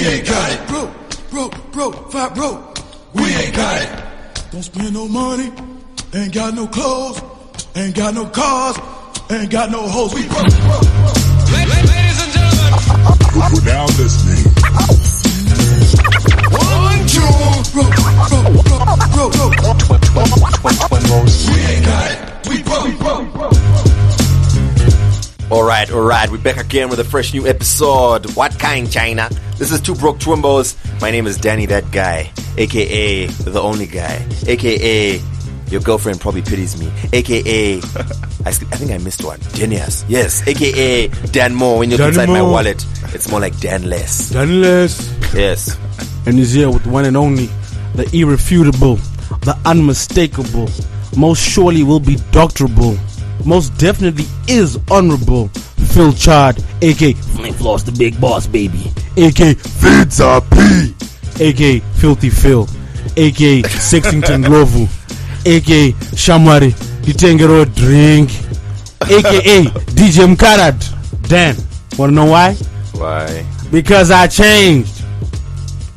ain't got it. Broke, fat broke. We ain't got it. Don't spend no money, ain't got no clothes, ain't got no cars, ain't got no hoes. We broke. Ladies and gentlemen, We're now listening. 1, 2, broke. We ain't got it. We broke. All right. We're back again with a fresh new episode. What kind, China? This is 2 Broke Twimbos. My name is Danny, that guy, a.k.a. the only guy, a.k.a. your girlfriend probably pities me, a.k.a. I think I missed one. Denias. Yes, a.k.a. Dan Mo. When you look inside my wallet, it's more like Dan Less. Dan Less. Yes. And he's here with the one and only, the irrefutable, the unmistakable, most surely will be doctorable, most definitely is honorable, Phil Chard, a.k.a. Flint Floss the Big Boss, baby, a.k.a. Pizza P. a.k.a. Filthy Phil, a.k.a. Sexington Rovu, a.k.a. Shamwari Ditengero Drink, a.k.a. DJ Mkarad. Dan, wanna know why? Why? Because I changed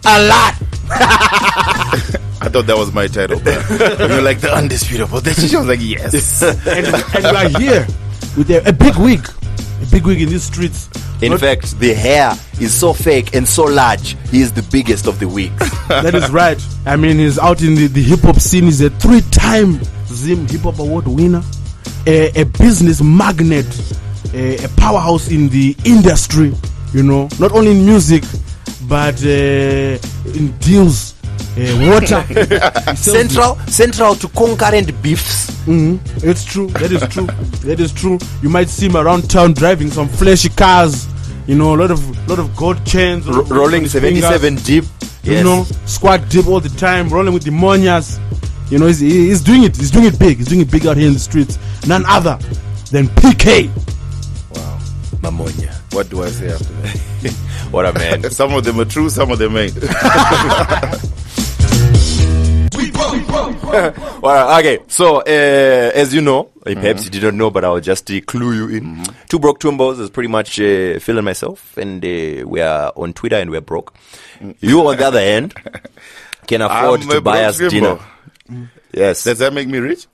a lot. I thought that was my title. You're like the undisputable. Then she was like, yes. and you are here with a big wig in these streets. In fact, the hair is so fake and so large, he is the biggest of the wigs. That is right. I mean, he's out in the hip-hop scene. He's a 3-time Zim Hip-Hop Award winner, a business magnate, a powerhouse in the industry, you know, not only in music, but in deals, water. Central to concurrent beefs. It's true. That is true. You might see him around town driving some flashy cars, you know, a lot of gold chains, rolling 77 deep. Yes. You know, squat deep all the time, rolling with the monyas. You know, he's doing it. He's doing it big. He's doing it big out here in the streets. None other than PK. Wow. Ma1. What do I say after that? What a man. Some of them are true, some of them ain't. Well, okay, so as you know, perhaps you didn't know, but I'll just clue you in. 2 Broke Twimbos is pretty much Phil and myself, and we are on Twitter and we're broke. You, on the other hand, can afford to buy us dinner. Yes. Does that make me rich?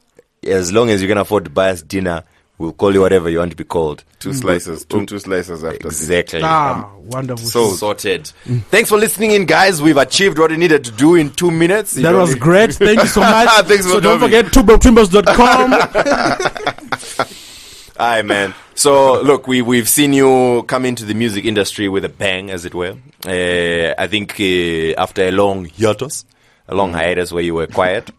As long as you can afford to buy us dinner, we'll call you whatever you want to be called. 2 slices. Two slices after. Exactly. Wonderful. So sorted. Thanks for listening in, guys. We've achieved what we needed to do in 2 minutes. That was great. Thank you so much. Thanks for so don't coming. forget 2broketwimbos.com. Aye, man. So, look, we've seen you come into the music industry with a bang, as it were. I think after a long hiatus, a long hiatus where you were quiet.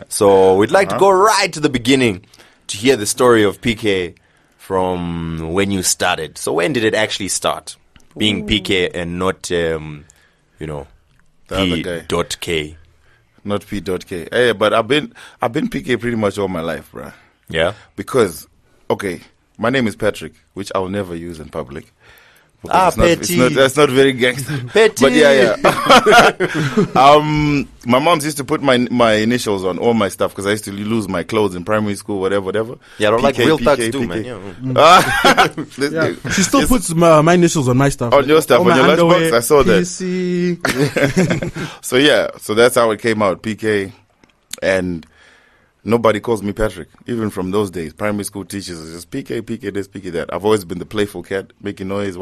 So we'd like to go right to the beginning to hear the story of PK from when you started. So when did it actually start? Being PK and not, the other guy. P.K. Not P.K. Hey, but I've been PK pretty much all my life, bruh. Yeah? Because, okay, my name is Patrick, which I'll never use in public. That's not very gangster. Petty. But yeah. My mom's used to put my initials on all my stuff because I used to lose my clothes in primary school, whatever. Yeah, PK, like real thugs PK, do, PK. man. Yeah. She still puts my initials on my stuff. On your stuff, All on my your underwear, lunchbox, I saw that. PC. So that's how it came out, PK. And nobody calls me Patrick, even from those days. Primary school teachers are just PK this, PK that. I've always been the playful cat, making noise,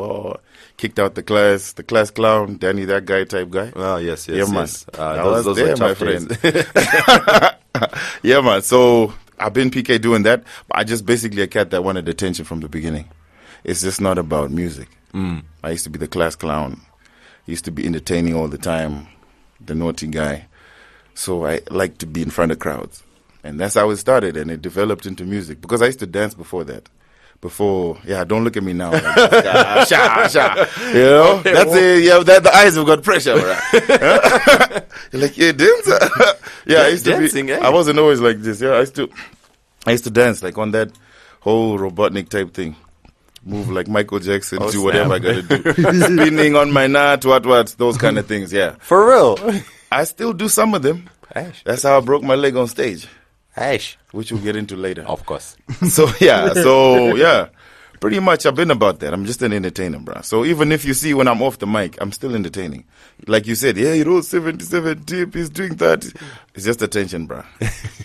kicked out the class clown, Danny, that guy type guy. Oh, yes. Yeah, man. Yes. Those were there, my tough days. friend. Yeah, man. So I've been PK doing that, but I just basically a cat that wanted attention from the beginning. It's just not about music. I used to be the class clown. Used to be entertaining all the time, the naughty guy. So I like to be in front of crowds. And that's how it started, and it developed into music. Because I used to dance before that. Don't look at me now. Like, sha. You know? That's it. Yeah, the eyes have got pressure, right? You're like, yeah, dancer. Yeah, I used to dancing, be. eh? I wasn't always like this. Yeah, I used to dance like on that whole Robotnik type thing. Move like Michael Jackson, do whatever I gotta do. Spinning on my nut, what, those kind of things, yeah. For real? I still do some of them. Ash. That's how I broke my leg on stage. Ash. Which we'll get into later. Of course. So Pretty much, I've been about that. I'm just an entertainer, bro. So even if you see when I'm off the mic, I'm still entertaining. Like you said, yeah, he wrote 77 tip, he's doing that. It's just attention, bro.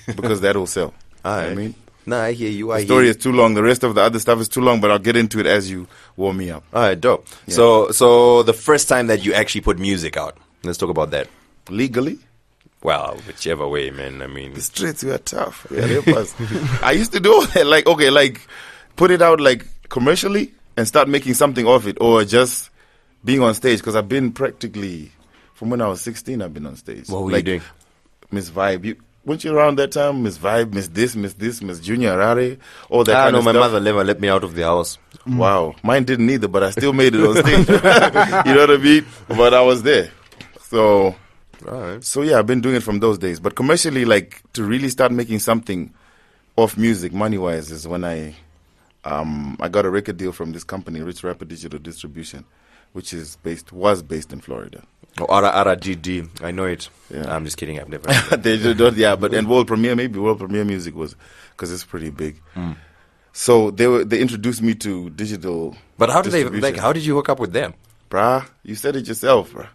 Because that will sell. All You know right. what I mean? Nah, I hear you. The story is too long. The rest of the other stuff is too long, but I'll get into it as you warm me up. All right, dope. So the first time that you actually put music out, let's talk about that. Legally? Well, whichever way, man. I mean, The streets were tough. Yeah, help us. I used to do it like put it out like commercially and start making something of it, or just being on stage, because I've been practically from when I was 16. I've been on stage. what were you like doing? Miss Vibe. Weren't you around that time? Miss Vibe, Miss Miss Junior Harare, all that kind No, of my stuff. mother never let me out of the house. Wow, mine didn't either, but I still made it on stage. You know what I mean? But I was there. So All right. So yeah, I've been doing it from those days. But commercially, like to really start making something off music, money wise, is when I got a record deal from this company, Rich Rapper Digital Distribution, which was based in Florida. Oh, RGD. I know it. Yeah. I'm just kidding. I've never. They don't, yeah, but and World Premiere, maybe World Premiere Music was, because it's pretty big. So they introduced me to digital. But how did they distribution. How did you hook up with them? Bruh, you said it yourself, bruh.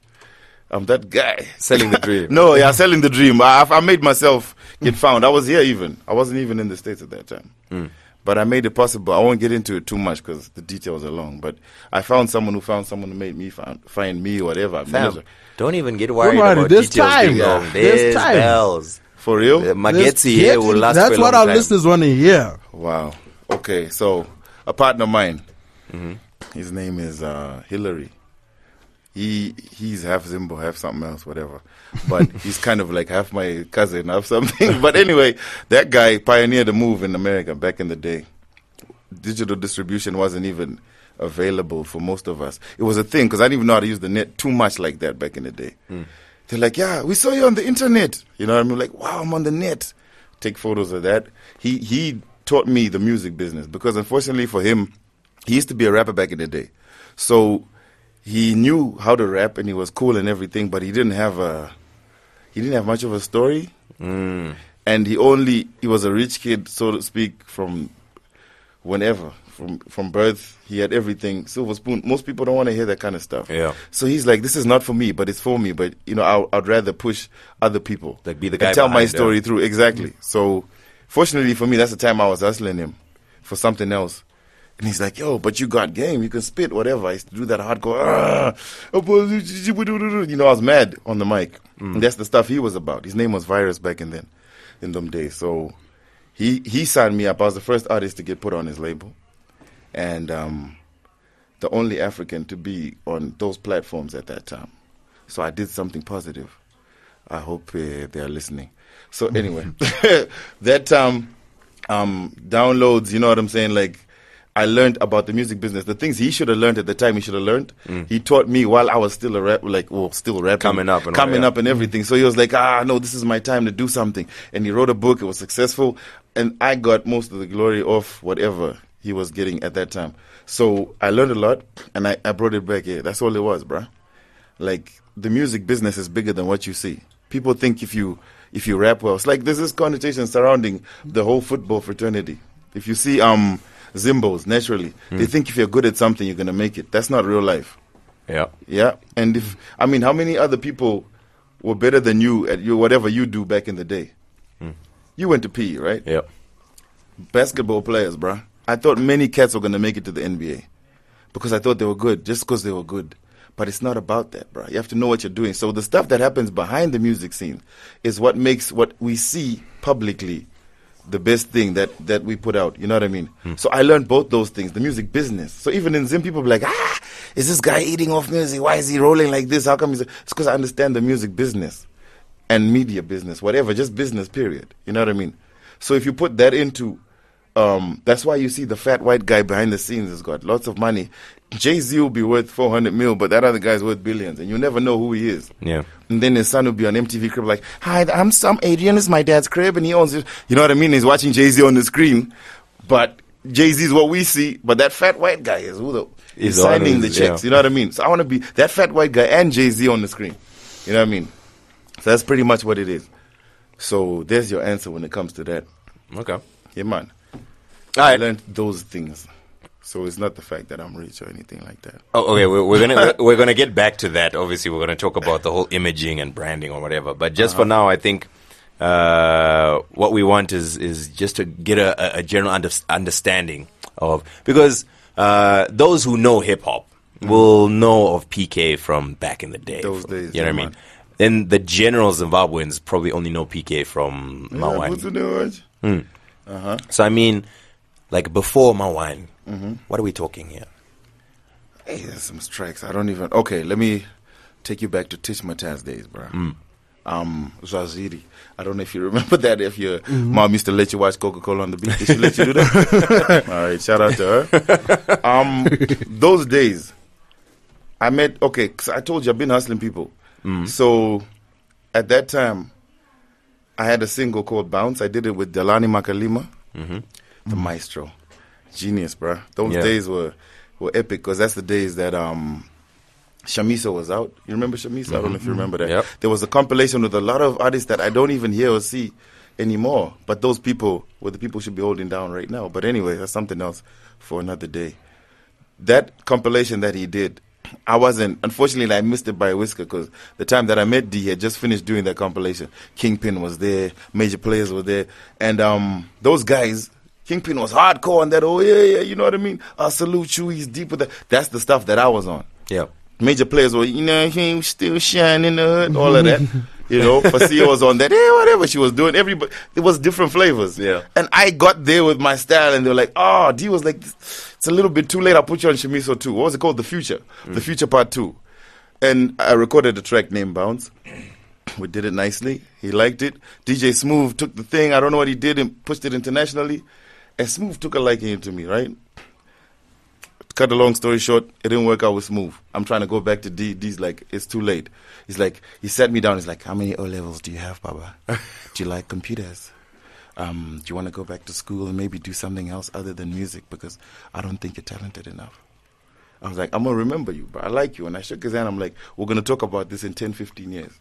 I'm that guy. Selling the dream. No, yeah, selling the dream. I made myself get found. I was here even. I wasn't even in the States at that time. But I made it possible. I won't get into it too much because the details are long. But I found someone who made me find me or whatever. Fam, don't even get worried worry, about there's details time. being long. Yeah. There's There's time. bells. For real? Magetsi here will last That's for a what long our time. listeners want to hear. Wow. Okay, so a partner of mine, his name is Hillary. He's half Zimbo, half something else, whatever. But he's kind of like half my cousin, half something. But anyway, that guy pioneered a move in America back in the day. Digital distribution wasn't even available for most of us. It was a thing because I didn't even know how to use the net too much like that back in the day. They're like, yeah, we saw you on the internet. You know what I mean? Like, wow, I'm on the net. Take photos of that. He taught me the music business because unfortunately for him, he used to be a rapper back in the day. So he knew how to rap and he was cool and everything, but he didn't have much of a story. And he was a rich kid, so to speak, from whenever. From birth, he had everything, silver spoon. Most people don't want to hear that kind of stuff. Yeah. So he's like, this is not for me, but it's for me. But, you know, I'd rather push other people. Like be the guy and tell my behind story them. through. Exactly. So fortunately for me, that's the time I was hustling him for something else. And he's like, yo, but you got game. You can spit, whatever. I used to do that hardcore. You know, I was mad on the mic. And that's the stuff he was about. His name was Virus back in them days. So he signed me up. I was the first artist to get put on his label. And the only African to be on those platforms at that time. So I did something positive. I hope they are listening. So anyway, that downloads, you know what I'm saying? Like, I learned about the music business. The things he should have learned at the time, he should have learned. He taught me while I was still still rapping. Coming up and everything. So he was like, no, this is my time to do something. And he wrote a book. It was successful. And I got most of the glory of whatever he was getting at that time. So I learned a lot, and I brought it back here. That's all it was, bruh. Like, the music business is bigger than what you see. People think if you rap well, it's like there's this connotation surrounding the whole football fraternity. If you see Zimbos, naturally, they think if you're good at something, you're going to make it. That's not real life. Yeah. Yeah? And how many other people were better than you at whatever you do back in the day? You went to PE, right? Yeah. Basketball players, bruh. I thought many cats were going to make it to the NBA because I thought they were good, just because they were good. But it's not about that, bruh. You have to know what you're doing. So the stuff that happens behind the music scene is what makes what we see publicly the best thing that we put out. You know what I mean? So I learned both those things, the music business. So even in Zim, people be like, is this guy eating off music? Why is he rolling like this? How come it's because I understand the music business and media business, whatever, just business, period. You know what I mean? So if you put that into, that's why you see the fat white guy behind the scenes has got lots of money. Jay-Z will be worth 400 mil, but that other guy's worth billions, and you never know who he is. Yeah. And then his son will be on MTV crib like, hi, I'm Adrian, this is my dad's crib, and he owns it. You know what I mean? He's watching Jay-Z on the screen, but Jay-Z is what we see, but that fat white guy is he's signing the checks. Yeah. You know what I mean? So I want to be that fat white guy and Jay-Z on the screen. You know what I mean? So that's pretty much what it is. So there's your answer when it comes to that. Okay. Yeah, man. All I right. learned those things. So it's not the fact that I'm rich or anything like that. Oh, okay. We're gonna get back to that. Obviously, we're gonna talk about the whole imaging and branding or whatever. But just for now, I think what we want is just to get a general understanding of, because those who know hip hop will know of PK from back in the day. Those days, you know what I mean? Then the general Zimbabweans probably only know PK from Ma1. So I mean, like before Ma1, what are we talking here? Hey, there's some strikes. I don't even. Okay, let me take you back to Tish Mataz days, bro. Zwaziri. I don't know if you remember that. If your mom used to let you watch Coca-Cola on the beach, did she let you do that? All right, shout out to her. Those days, I met. Okay, cause I told you I've been hustling people. So at that time, I had a single called Bounce. I did it with Delani Makalima, the maestro. Genius, bro. Those days were epic, because that's the days that Shamisa was out. You remember Shamisa? I don't know if you remember that. Yep. There was a compilation with a lot of artists that I don't even hear or see anymore. But those people were the people who should be holding down right now. But anyway, that's something else for another day. That compilation that he did, unfortunately, I missed it by a whisker, because the time that I met D, he had just finished doing that compilation. Kingpin was there, major players were there, and those guys, Kingpin was hardcore on that. Oh yeah, you know what I mean? I salute you. He's deep with that. That's the stuff that I was on. Yeah. Major players were, he was still shining in the hood, all of that. You know, Fasia was on that. Whatever she was doing, everybody, it was different flavors. Yeah. And I got there with my style, and they were like, "Oh, D was like, it's a little bit too late. I'll put you on Shamiso 2. What was it called? The Future. The Future Part 2. And I recorded a track named Bounce. We did it nicely. He liked it. DJ Smooth took the thing. I don't know what he did and pushed it internationally. And Smooth took a liking to me, right? Cut a long story short, it didn't work out with Smooth. I'm trying to go back to D. D's like, it's too late. He's like, he sat me down. He's like, how many O-levels do you have, Baba? Do you like computers? Do you want to go back to school and maybe do something else other than music? Because I don't think you're talented enough. I was like, I'm going to remember you, but I like you. And I shook his hand. I'm like, we're going to talk about this in 10, 15 years.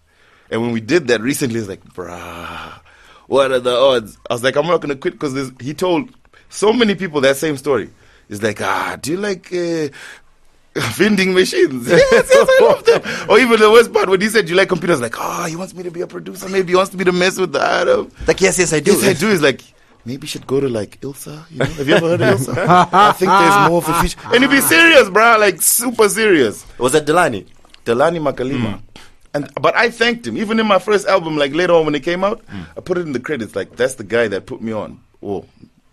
And when we did that recently, he's like, brah, what are the odds? I was like, I'm not going to quit, because he told so many people that same story. He's like, do you like vending machines? Yes, I love them. Or even the worst part, when he said, do you like computers? Like, he wants me to be a producer. Maybe he wants me to mess with the item. Like, yes, I do. Yes, I do. He's like, maybe you should go to like Ilsa. You know? Have you ever heard of Ilsa? I think there's more of a future. And he'd be serious, bro. Like, super serious. Was that Delani? Delani Makalima. But I thanked him. Even in my first album, like later on when it came out, I put it in the credits. Like, that's the guy that put me on. Oh,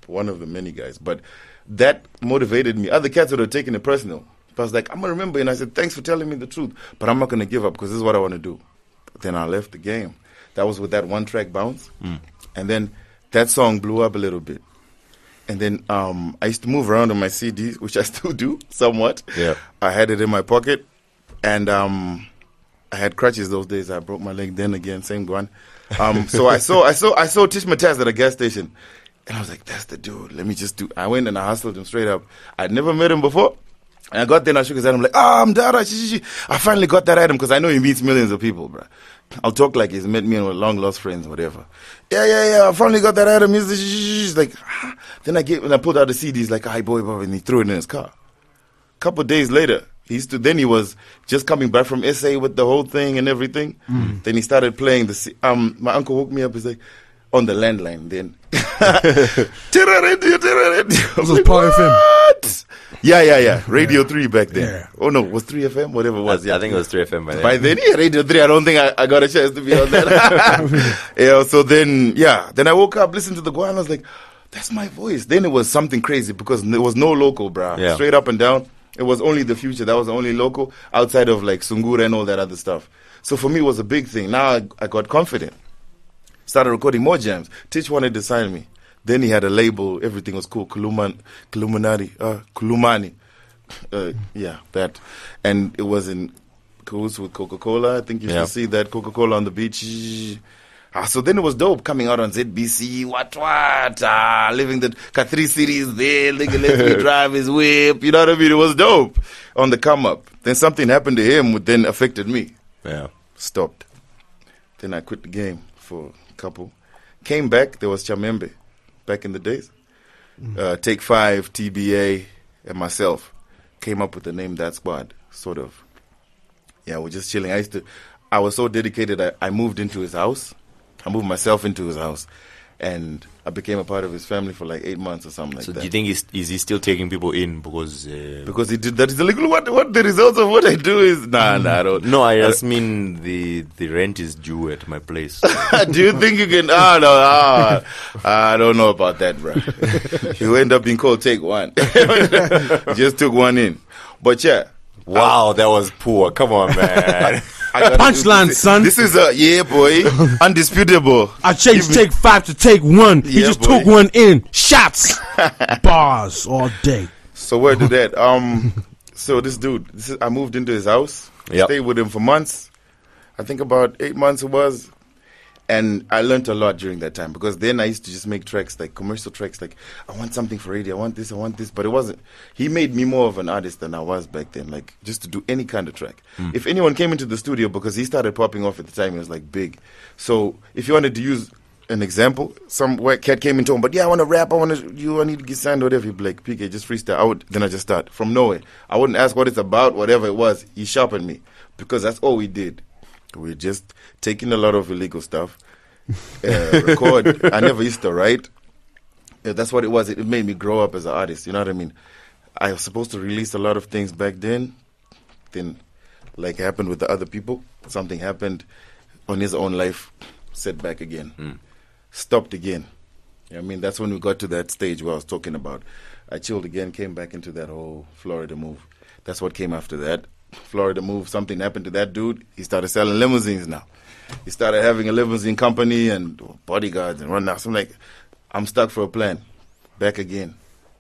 one of the many guys. But that motivated me. Other cats would have taken it personal. But I was like, I'm going to remember. And I said, thanks for telling me the truth. But I'm not going to give up, because this is what I want to do. But then I left the game. That was with that one track, Bounce. And then that song blew up a little bit. And then I used to move around on my CDs, which I still do somewhat. Yeah. I had it in my pocket. And I had crutches those days. I broke my leg then again, same one. So I saw Tish Mataz at a gas station. And I was like, that's the dude. Let me just do. I went and I hustled him straight up. I'd never met him before. And I got there and I shook his hand. I'm like, I'm Dara. I finally got that item, because I know he meets millions of people, bro. I'll talk like he's met me and we're long lost friends, whatever. Yeah. I finally got that item. He's like, Then I pulled out the CD. He's like, hi, boy, and he threw it in his car. A couple of days later, then he was just coming back from SA with the whole thing and everything. Then he started playing my uncle woke me up. He's like, on the landline then. This was Power FM. Yeah. Radio 3 back then. Yeah. Oh no, was 3 FM? Whatever it was. I think it was 3 FM by then. By then, Radio 3, I don't think I got a chance to be on that. So then I woke up, listened to the Guan, I was like, that's my voice. Then it was something crazy, because there was no local, bro. Yeah. Straight up and down. It was only the Future. That was the only local, outside of like Sungura and all that other stuff. So for me, it was a big thing. Now I got confident. Started recording more jams. Titch wanted to sign me. Then he had a label. Everything was cool. Kulumani. That. And it was in cahoots with Coca-Cola. I think you should see that. Coca-Cola on the beach. So then it was dope, coming out on ZBC, living the got 3 cities there, nigga let me drive his whip, you know what I mean? It was dope on the come up. Then something happened to him, which then affected me. Yeah. Stopped. Then I quit the game for a couple. Came back, there was Chamembe back in the days. Take 5, TBA, and myself came up with the name That Squad, sort of. Yeah, we're just chilling. I was so dedicated, I moved into his house. I moved myself into his house. And I became a part of his family for like 8 months or something like So that. do you think is he still taking people in because? Because he did that is illegal. What the results of what I do is nah, I don't. No, I just mean the rent is due at my place. Do you think you can? I don't know about that, bro. You end up being called take one. Just took one in, but yeah. Wow, that was poor. Come on, man. Punchline, son. This is yeah, boy, undisputable. I changed take 5 to take 1. He Yeah, just boy. took one in. Shots. Bars all day. So where did that? So this dude, I moved into his house. Yep. Stayed with him for months. I think about 8 months it was. And I learned a lot during that time because then I used to just make tracks, like commercial tracks, like I want something for radio, I want this, but it wasn't. He made me more of an artist than I was back then, like just to do any kind of track. If anyone came into the studio, because he started popping off at the time, he was like big. So if you wanted to use an example, some white cat came into him, but yeah, I want to rap, I need to get signed or whatever. He'd be like, PK, just freestyle. Then I just start from nowhere. I wouldn't ask what it's about, whatever it was. He sharpened me because that's all we did. We're just taking a lot of illegal stuff, record. I never used to write. Yeah, that's what it was. It made me grow up as an artist. You know what I mean? I was supposed to release a lot of things back then. Then, like happened with the other people, something happened on his own life, set back again, stopped again. You know what I mean? That's when we got to that stage where I was talking about. I chilled again, came back into that whole Florida move. That's what came after that. Florida move, something happened to that dude. He started selling limousines now. He started having a limousine company and bodyguards and run now. So I'm like, I'm stuck for a plan. Back again.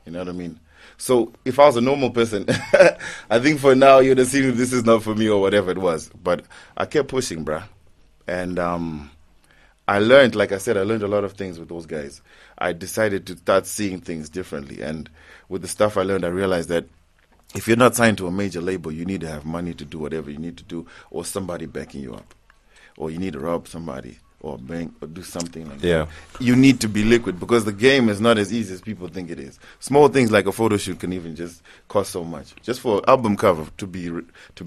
You know what I mean? So if I was a normal person, I think for now you'd have seen this is not for me or whatever it was. But I kept pushing, bruh. And I learned, like I said, I learned a lot of things with those guys. I decided to start seeing things differently. And with the stuff I learned, I realized that if you're not signed to a major label, you need to have money to do whatever you need to do, or somebody backing you up, or you need to rob somebody, or bank, or do something like Yeah. that. You need to be liquid because the game is not as easy as people think it is. Small things like a photo shoot can even just cost so much. Just for an album cover to be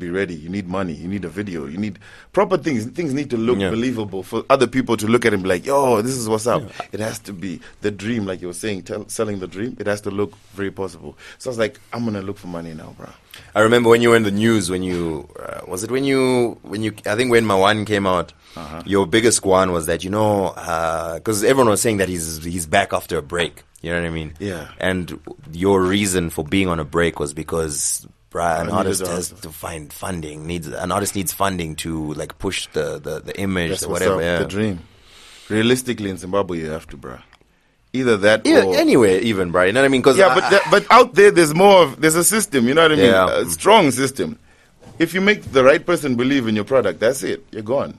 ready, you need money, you need a video, you need proper things. Things need to look believable for other people to look at it and be like, yo, this is what's up. Yeah. It has to be the dream, like you were saying, selling the dream. It has to look very possible. So I was like, I'm gonna look for money now, bro. I remember when you were in the news, when you I think when Ma1 came out, your biggest one was that, because everyone was saying that he's back after a break. You know what I mean? Yeah. And your reason for being on a break was because an artist has to find funding. An artist needs funding to like push the image That's or what's whatever. up, Yeah. the dream. Realistically, in Zimbabwe, you have to, bro. Either that or Anywhere, even, bro. You know what I mean? Cause but out there, there's a system. You know what I mean? Yeah. A strong system. If you make the right person believe in your product, that's it. You're gone,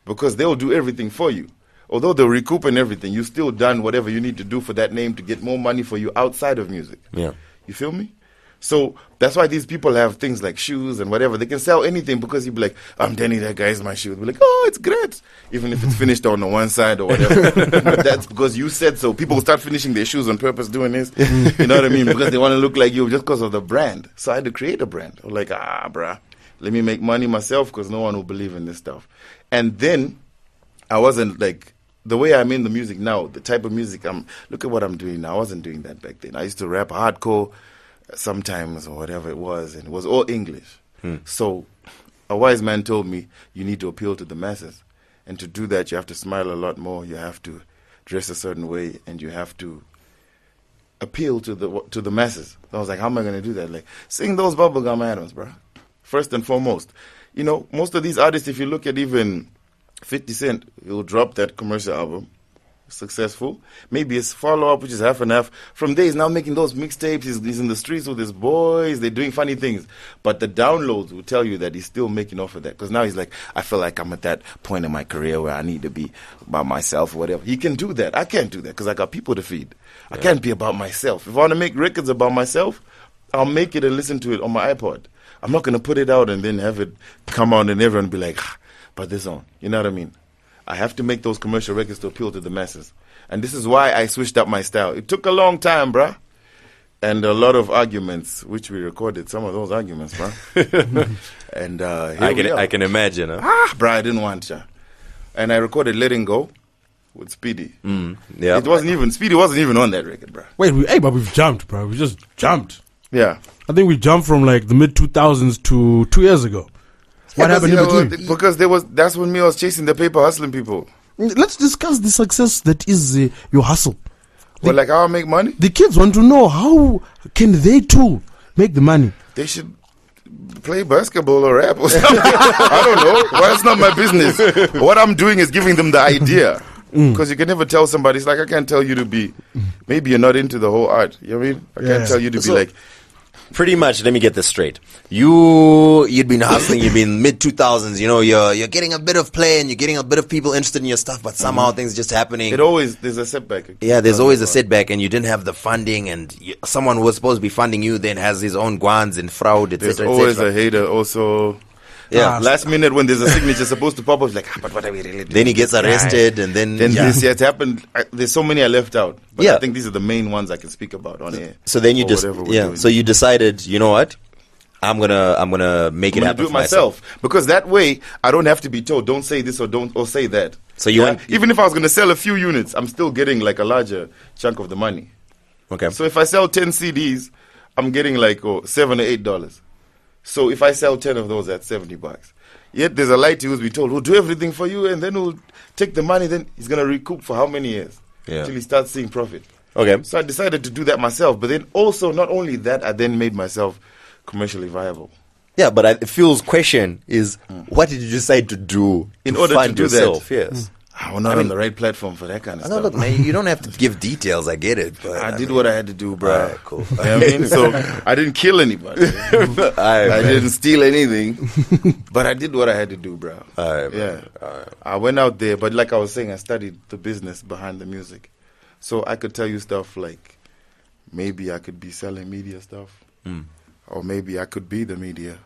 because they'll do everything for you. Although they'll recoup and everything, you still done whatever you need to do for that name to get more money for you outside of music. Yeah. You feel me? So that's why these people have things like shoes and whatever. They can sell anything because you'd be like, I'm Danny, that guy's my shoe. They'll be like, oh, it's great. Even if it's finished on the one side or whatever. But that's because you said so. People will start finishing their shoes on purpose doing this. You know what I mean? Because they want to look like you just because of the brand. So I had to create a brand. I'm like, bruh, let me make money myself because no one will believe in this stuff. And then I wasn't like, the way I'm in the music now, the type of music look at what I'm doing now. I wasn't doing that back then. I used to rap hardcore sometimes or whatever it was, and it was all English. So a wise man told me, you need to appeal to the masses. And to do that, you have to smile a lot more. You have to dress a certain way, and you have to appeal to the masses. So I was like, how am I going to do that? Like, sing those bubblegum anthems, bro. First and foremost. You know, most of these artists, if you look at even 50 Cent, he'll drop that commercial album, successful. Maybe his follow-up, which is half and half. From there, he's now making those mixtapes. He's in the streets with his boys. They're doing funny things. But the downloads will tell you that he's still making off of that. Because now he's like, I feel like I'm at that point in my career where I need to be by myself or whatever. He can do that. I can't do that because I got people to feed. I can't be about myself. If I want to make records about myself, I'll make it and listen to it on my iPod. I'm not going to put it out and then have it come out and everyone be like, but this on. You know what I mean? I have to make those commercial records to appeal to the masses. And this is why I switched up my style. It took a long time, bruh. And a lot of arguments, which we recorded some of those arguments, bro. And I can imagine. Huh? Bro, I didn't want ya. And I recorded Letting Go with Speedy. Yeah. It wasn't even, Speedy wasn't even on that record, bro. Wait, but we've jumped, bro. We just jumped. Yeah. I think we jumped from like the mid 2000s to 2 years ago. What happened in between? Because that's when me was chasing the paper, hustling people. Let's discuss the success that is your hustle. Well, like how I make money? The kids want to know how can they too make the money. They should play basketball or rap or something. I don't know. Well, it's not my business. What I'm doing is giving them the idea. Because you can never tell somebody. It's like I can't tell you to be. Maybe you're not into the whole art. You know what I mean? I can't tell you to be like. Pretty much, let me get this straight. You'd been hustling, you'd been mid 2000s, you know, you're getting a bit of play and you're getting a bit of people interested in your stuff, but somehow things just happening. There's a setback. Yeah, there's always a setback, and you didn't have the funding, and someone who was supposed to be funding you then has his own guans and fraud, etc. There's always a hater also. Yeah. Last minute when there's a signature supposed to pop up, it's like, but what are we really doing? Then he gets arrested, and then this it happened. There's so many I left out. But Yeah. I think these are the main ones I can speak about on air. So then you or just whatever we're doing. so you decided, you know what? I'm gonna make it I'm gonna happen do it for myself. because that way I don't have to be told don't say this or say that. So you went- even if I was gonna sell a few units, I'm still getting like a larger chunk of the money. Okay. So if I sell 10 CDs, I'm getting like $7 or $8. So if I sell 10 of those, that's $70. Yet there's a lighty who's been told, we'll do everything for you, and then we'll take the money. Then he's gonna recoup for how many years? Yeah. Till he starts seeing profit. Okay. So I decided to do that myself. But then also, not only that, I then made myself commercially viable. Yeah, but Phil's question is, what did you decide to do In to order to fund do that? yourself? Yes. I'm not on the right platform for that kind of No, stuff. look, man, you don't have to give details. I get it. But I did what I had to do, bro. Alright, cool. You know what I mean? So I didn't kill anybody. I didn't steal anything. But I did what I had to do, bro. Alright, Yeah. I went out there, but like I was saying, I studied the business behind the music. So I could tell you stuff like maybe I could be selling media stuff. Or maybe I could be the media.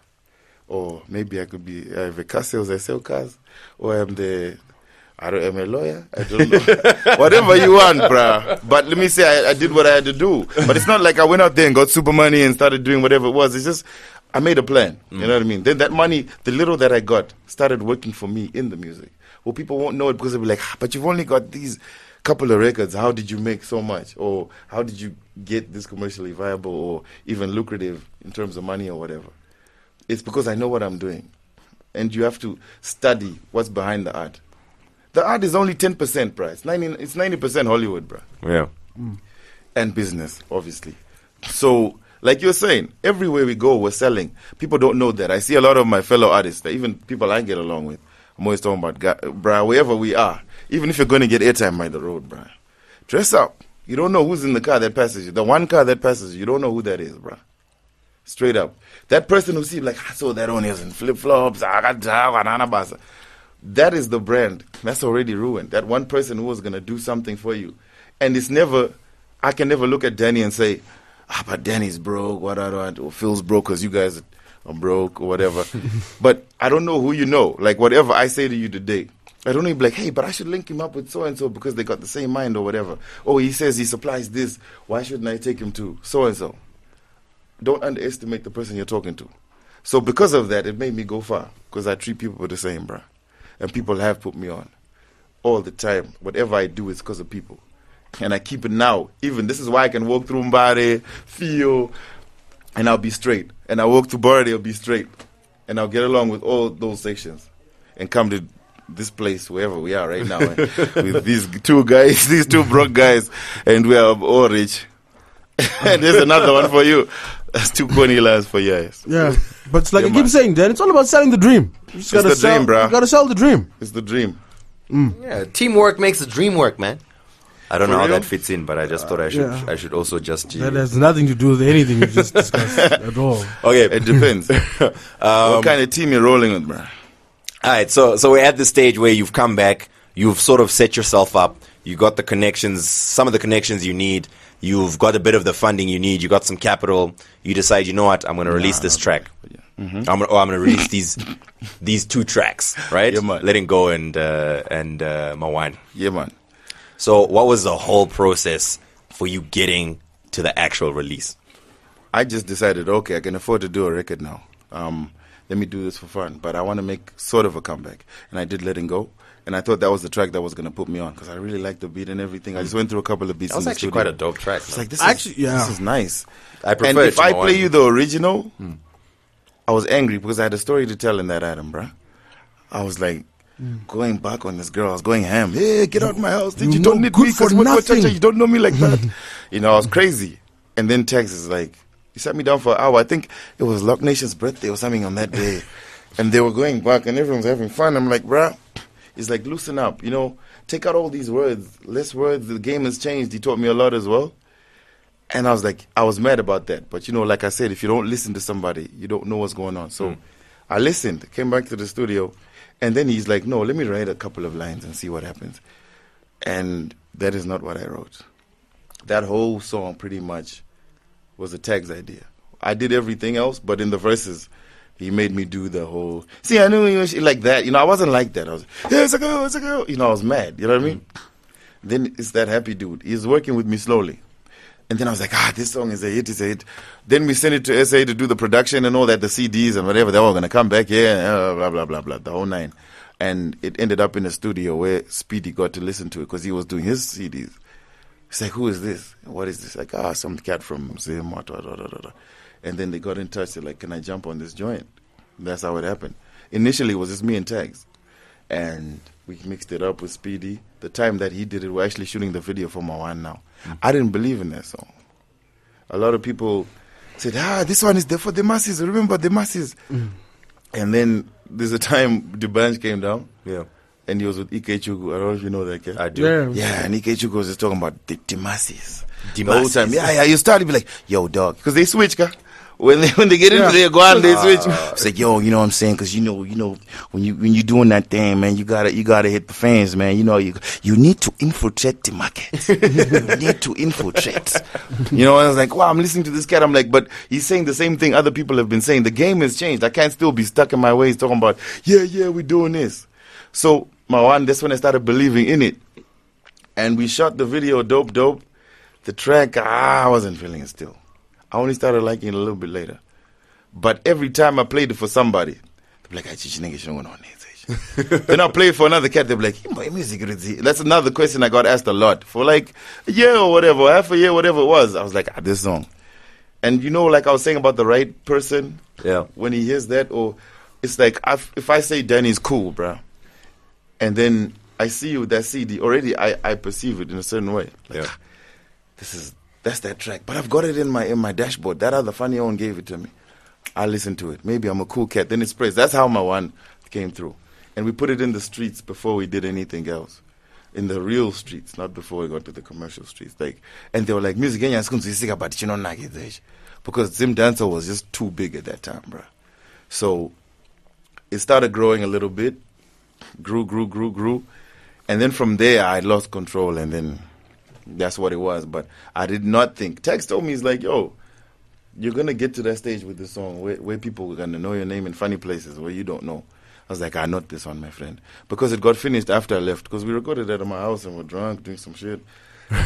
Or maybe I could be the sales, I sell cars. Or I'm a lawyer. I don't know. Whatever you want, bruh. But let me say, I did what I had to do. But it's not like I went out there and got super money and started doing whatever it was. It's just, I made a plan. You know what I mean? Then that money, the little that I got, started working for me in the music. Well, people won't know it because they'll be like, but you've only got these couple of records. How did you make so much? Or how did you get this commercially viable or even lucrative in terms of money or whatever? It's because I know what I'm doing. And you have to study what's behind the art. The art is only 10%, bro. It's 90% Hollywood, bro. Yeah. And business, obviously. So, like you're saying, everywhere we go, we're selling. People don't know that. I see a lot of my fellow artists, even people I get along with. I'm always talking about, bro, wherever we are, even if you're going to get airtime by the road, bro, dress up. You don't know who's in the car that passes you. The one car that passes you don't know who that is, bro. Straight up. That person who sees, like, I saw that on here in flip-flops, that is the brand. That's already ruined. That one person who was going to do something for you. And it's never, I can never look at Danny and say, but Danny's broke, or Phil's broke because you guys are broke or whatever. But I don't know who you know. Like, whatever I say to you today, I don't know, be like, hey, but I should link him up with so-and-so because they got the same mind or whatever. Oh, he says he supplies this. Why shouldn't I take him to so-and-so? Don't underestimate the person you're talking to. So because of that, it made me go far because I treat people the same, bro. And people have put me on all the time. Whatever I do is because of people. And I keep it now. Even this is why I can walk through Mbare, Fio, and I'll be straight. And I walk through Borade, I'll be straight. And I'll get along with all those sections and come to this place, wherever we are right now, with these two guys, these two broke guys, and we are all rich. And there's another one for you. That's two corny lines for you guys. Yeah, but it's like Yeah, I keep man. saying, Dan, it's all about selling the dream. You just gotta the sell, dream, bro. You gotta sell the dream. It's the dream. Yeah, teamwork makes the dream work, man. I don't For know how real? that fits in, but I just thought I should Yeah. I should also just That has nothing to do with anything you just discussed at all. Okay. It depends. What kind of team you're rolling with, bro? All right, so we're at the stage where you've come back, you've sort of set yourself up, you got the connections, some of the connections you need, you've got a bit of the funding you need, you got some capital, you decide, you know what, I'm going to release this track. I'm going to release these two tracks, right? Yeah, man. Letting Go and Ma1. Yeah, man. So what was the whole process for you getting to the actual release? I just decided, okay, I can afford to do a record now. Let me do this for fun. But I want to make sort of a comeback. And I did Letting Go. And I thought that was the track that was going to put me on because I really liked the beat and everything. I just went through a couple of beats. That was in the actually studio. quite a dope track. It's like, this is nice. I prefer and it if to I Ma1. play you the original, I was angry because I had a story to tell in that item, bruh. I was like, going back on this girl. I was going ham. Hey, get out of my house. You don't need me because you don't know me like that. You know, I was crazy. And then Tex is like, he sat me down for an hour. I think it was Lock Nation's birthday or something on that day. And they were going back and everyone was having fun. I'm like, bruh, he's like, loosen up. You know, take out all these words. Less words. The game has changed. He taught me a lot as well. And I was like, I was mad about that. But, you know, like I said, if you don't listen to somebody, you don't know what's going on. So I listened, came back to the studio. And then he's like, no, let me write a couple of lines and see what happens. And that is not what I wrote. That whole song pretty much was a Tag's idea. I did everything else, but in the verses, he made me do the whole, see, I knew he was like that. You know, I wasn't like that. I was, yeah, it's a girl, it's a girl. You know, I was mad. You know what I mean? Then it's that happy dude. He's working with me slowly. And then I was like, this song is a hit, it's a hit. Then we sent it to SA to do the production and all that, the CDs and whatever. They were going to come back here, blah, blah, blah, blah, the whole nine. And it ended up in a studio where Speedy got to listen to it because he was doing his CDs. He's like, who is this? What is this? Like, some cat from Zimbabwean. And then they got in touch. They're like, can I jump on this joint? And that's how it happened. Initially, it was just me and Tags. And we mixed it up with Speedy. The time that he did it, we're actually shooting the video for Ma1 now. I didn't believe in that song. A lot of people said, this one is there for the masses. Remember the masses. And then there's a time the band came down. Yeah. And he was with Ike Chuku. I don't know if you know that kid. I do. Yeah, and Ike Chuku was just talking about the masses. The whole masses. time. Yeah, you start to be like, yo, dog. Because they switch, ka. When they get into their guan, they switch. It's like, yo, you know what I'm saying? Because you know, when you doing that thing, man, you gotta hit the fans, man. You know, you need to infiltrate the market. You need to infiltrate. You know, I was like, wow, I'm listening to this cat. I'm like, but he's saying the same thing other people have been saying. The game has changed. I can't still be stuck in my ways talking about, yeah, we're doing this. So Ma1, that's when I started believing in it. And we shot the video dope. The track, I wasn't feeling it still. I only started liking it a little bit later. But every time I played it for somebody, they'd be like, then I'll play it for another cat, they'd be like, my music. That's another question I got asked a lot. For like a year or whatever, half a year, whatever it was, I was like, this song. And you know, like I was saying about the right person, when he hears that, or it's like, if I say Danny's cool, bruh, and then I see you with that CD, already I perceive it in a certain way. Like, that's that track. But I've got it in my dashboard. That other funny one gave it to me. I listened to it. Maybe I'm a cool cat. Then it sprays. That's how Ma1 came through. And we put it in the streets before we did anything else. In the real streets, not before we got to the commercial streets. And they were like, music, because Zim Dancer was just too big at that time, bruh. So it started growing a little bit. Grew. And then from there, I lost control, and then that's what it was. But I did not think. Tex told me, he's like, yo, you're going to get to that stage with this song where people are going to know your name in funny places where you don't know. I was like, not this one, my friend. Because it got finished after I left. Because we recorded it at my house and we're drunk, doing some shit.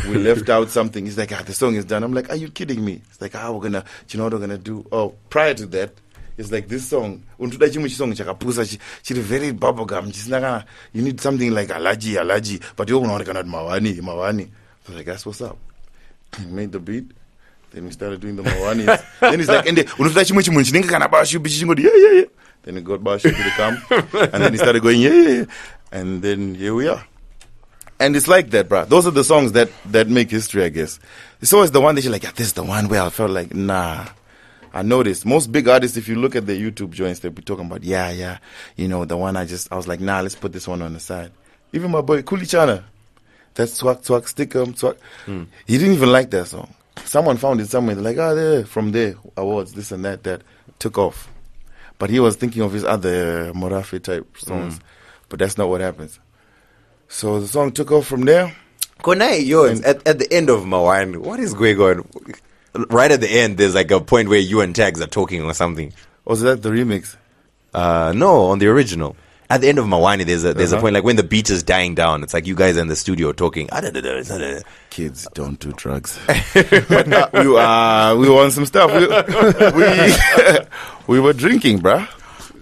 We left out something. He's like, the song is done. I'm like, are you kidding me? It's like, we're going to, do you know what we're going to do? Oh, prior to that, it's like this song. Song very bubblegum. You need something like Alaji. But you're not going to Mawani. I was like, that's what's up. He made the beat. Then we started doing the Mawanis. Then he's like, yeah. Then he got Bashu to come. And then he started going, yeah. And then here we are. And it's like that, bruh. Those are the songs that make history, I guess. It's always the one that you're like, this is the one where I felt like, nah. I noticed most big artists, if you look at their YouTube joints, they'll be talking about, yeah. You know, the one I was like, nah, let's put this one on the side. Even my boy, Kulichana. That's swag, sticker, swag. He didn't even like that song. Someone found it somewhere. They're like, there, from there, awards, this and that took off. But he was thinking of his other Morafe type songs. But that's not what happens. So the song took off from there. Konai, at the end of Ma1, what is going on? Right at the end, there's like a point where you and Tags are talking or something. Was that the remix? No, on the original. at the end of Ma1, there's a point like when the beat is dying down. It's like you guys are in the studio talking. Kids don't do drugs. But we were on some stuff. We were drinking, bruh.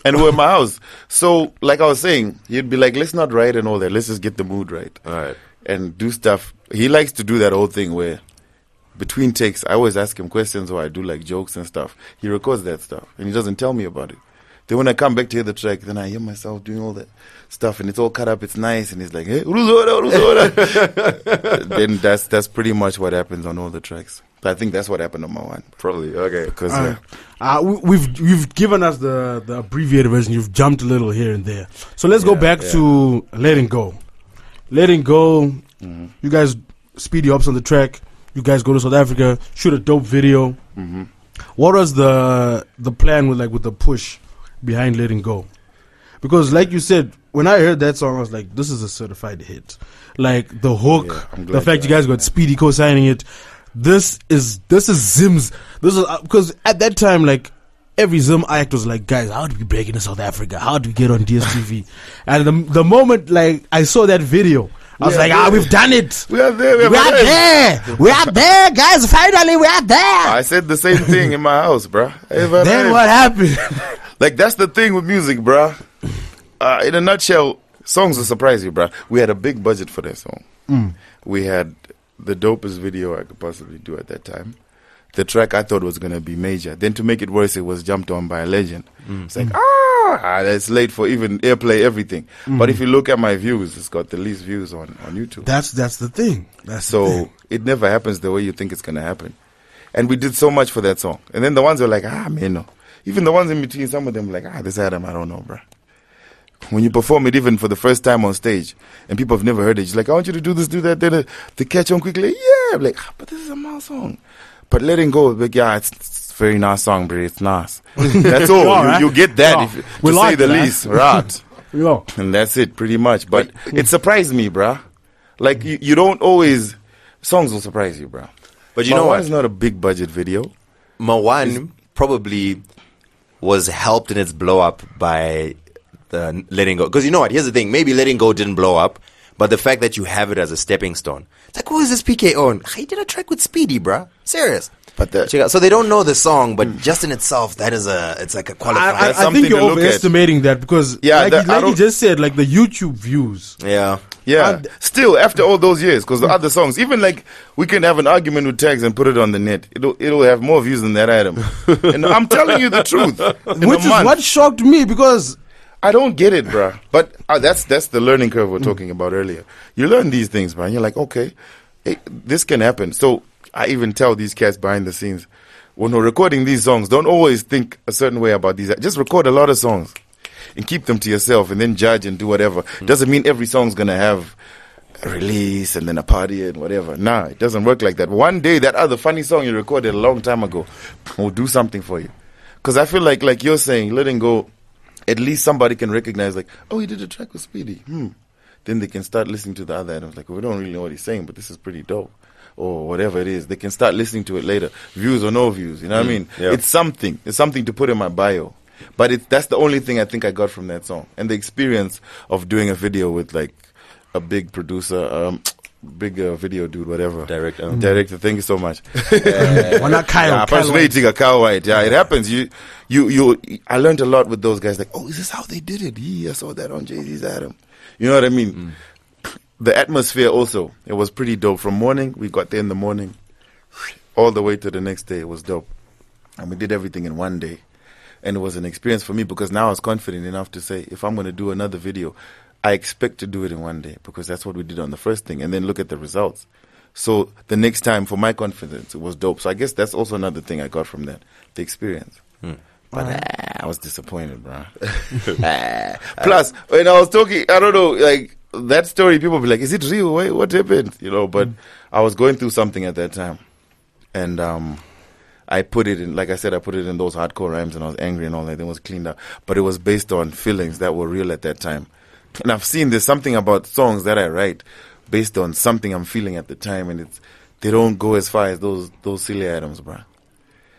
And we were in my house. So, like I was saying, he'd be like, let's not write and all that. Let's just get the mood right. All right. And do stuff. He likes to do that whole thing where between takes, I always ask him questions or I do like jokes and stuff. He records that stuff and he doesn't tell me about it. Then when I come back to hear the track, then I hear myself doing all that stuff and it's all cut up, it's nice, and he's like, hey, then that's pretty much what happens on all the tracks. I think that's what happened on Ma1. Probably, okay. Because we've given us the abbreviated version. You've jumped a little here and there. So let's go back to Letting Go. Letting Go, you guys, Speedy hops on the track. You guys go to South Africa, shoot a dope video. Mm-hmm. What was the plan with the push behind Letting Go? Because like you said, when I heard that song, I was like, this is a certified hit. Like the hook, the fact you guys got Speedy co-signing it. This is Zim's. This is because at that time, like every Zim act was like, guys, how do we break into South Africa? How do we get on DSTV? And the moment like I saw that video, I was like, we've done it. We are there. We are there, guys. Finally, we are there. I said the same thing in my house, bruh. Then what happened? Like, that's the thing with music, bruh. In a nutshell, songs will surprise you, bruh. We had a big budget for that song. We had the dopest video I could possibly do at that time. The track I thought was going to be major. Then to make it worse, it was jumped on by a legend. It's like, that's late for even airplay, everything. But if you look at my views, it's got the least views on YouTube. That's the thing. It never happens the way you think it's going to happen. And we did so much for that song. And then the ones were like, man, no. Even the ones in between, some of them were like, this Adam, I don't know, bruh. When you perform it even for the first time on stage and people have never heard it, you're like, I want you to do this, do that, then they catch on quickly. Yeah, I'm like, but this is a Ma song. But Letting Go, like, it's a very nice song, bro. It's nice. That's all. Right? You get that, to say the least. Right. Yeah. And that's it, pretty much. But it surprised me, bruh. Like, you don't always... Songs will surprise you, bruh. But you know what? It's not a big budget video. Ma1 probably was helped in its blow up by the Letting Go. Because you know what? Here's the thing. Maybe Letting Go didn't blow up, but the fact that you have it as a stepping stone. It's like, who is this PK on? He did a track with Speedy, bruh. Serious. But Check out. So they don't know the song, but just in itself, it's like a qualifier. I think you're overestimating that because, like you just said, like the YouTube views. Yeah. Yeah. Still, after all those years, because the other songs, even like we can have an argument with tags and put it on the net. It'll have more views than that item. And I'm telling you the truth. Which is what shocked me because I don't get it, bruh. But that's the learning curve we're talking about earlier. You learn these things, bruh. And you're like, okay, this can happen. So I even tell these cats behind the scenes, when we're recording these songs, don't always think a certain way about these. Just record a lot of songs and keep them to yourself and then judge and do whatever. Doesn't mean every song's going to have a release and then a party and whatever. Nah, it doesn't work like that. One day, that other funny song you recorded a long time ago will do something for you. Because I feel like you're saying, Letting Go, at least somebody can recognize, like, oh, he did a track with Speedy. Then they can start listening to the other items. Like, we don't really know what he's saying, but this is pretty dope. Or whatever it is. They can start listening to it later. Views or no views. You know what I mean? Yeah. It's something. It's something to put in my bio. But that's the only thing I think I got from that song. And the experience of doing a video with, like, a big producer, big video dude, whatever. Director, thank you so much. Impersonating a cow white. Yeah, it happens. I learned a lot with those guys. Like, oh, is this how they did it? Yeah, I saw that on Jay-Z's Adam. You know what I mean? The atmosphere also, it was pretty dope. From morning, we got there in the morning, all the way to the next day. It was dope. And we did everything in one day. And it was an experience for me because now I was confident enough to say, if I'm going to do another video, I expect to do it in one day because that's what we did on the first thing. And then look at the results. So the next time, for my confidence, it was dope. So I guess that's also another thing I got from that, the experience. But I was disappointed, bro. Plus, when I was talking, I don't know, like, that story, people be like, is it real? Wait, what happened? You know, but I was going through something at that time. And I put it in, like I said, I put it in those hardcore rhymes and I was angry and all that. Then it was cleaned up. But it was based on feelings that were real at that time. And I've seen there's something about songs that I write based on something I'm feeling at the time. And they don't go as far as those silly items, bro.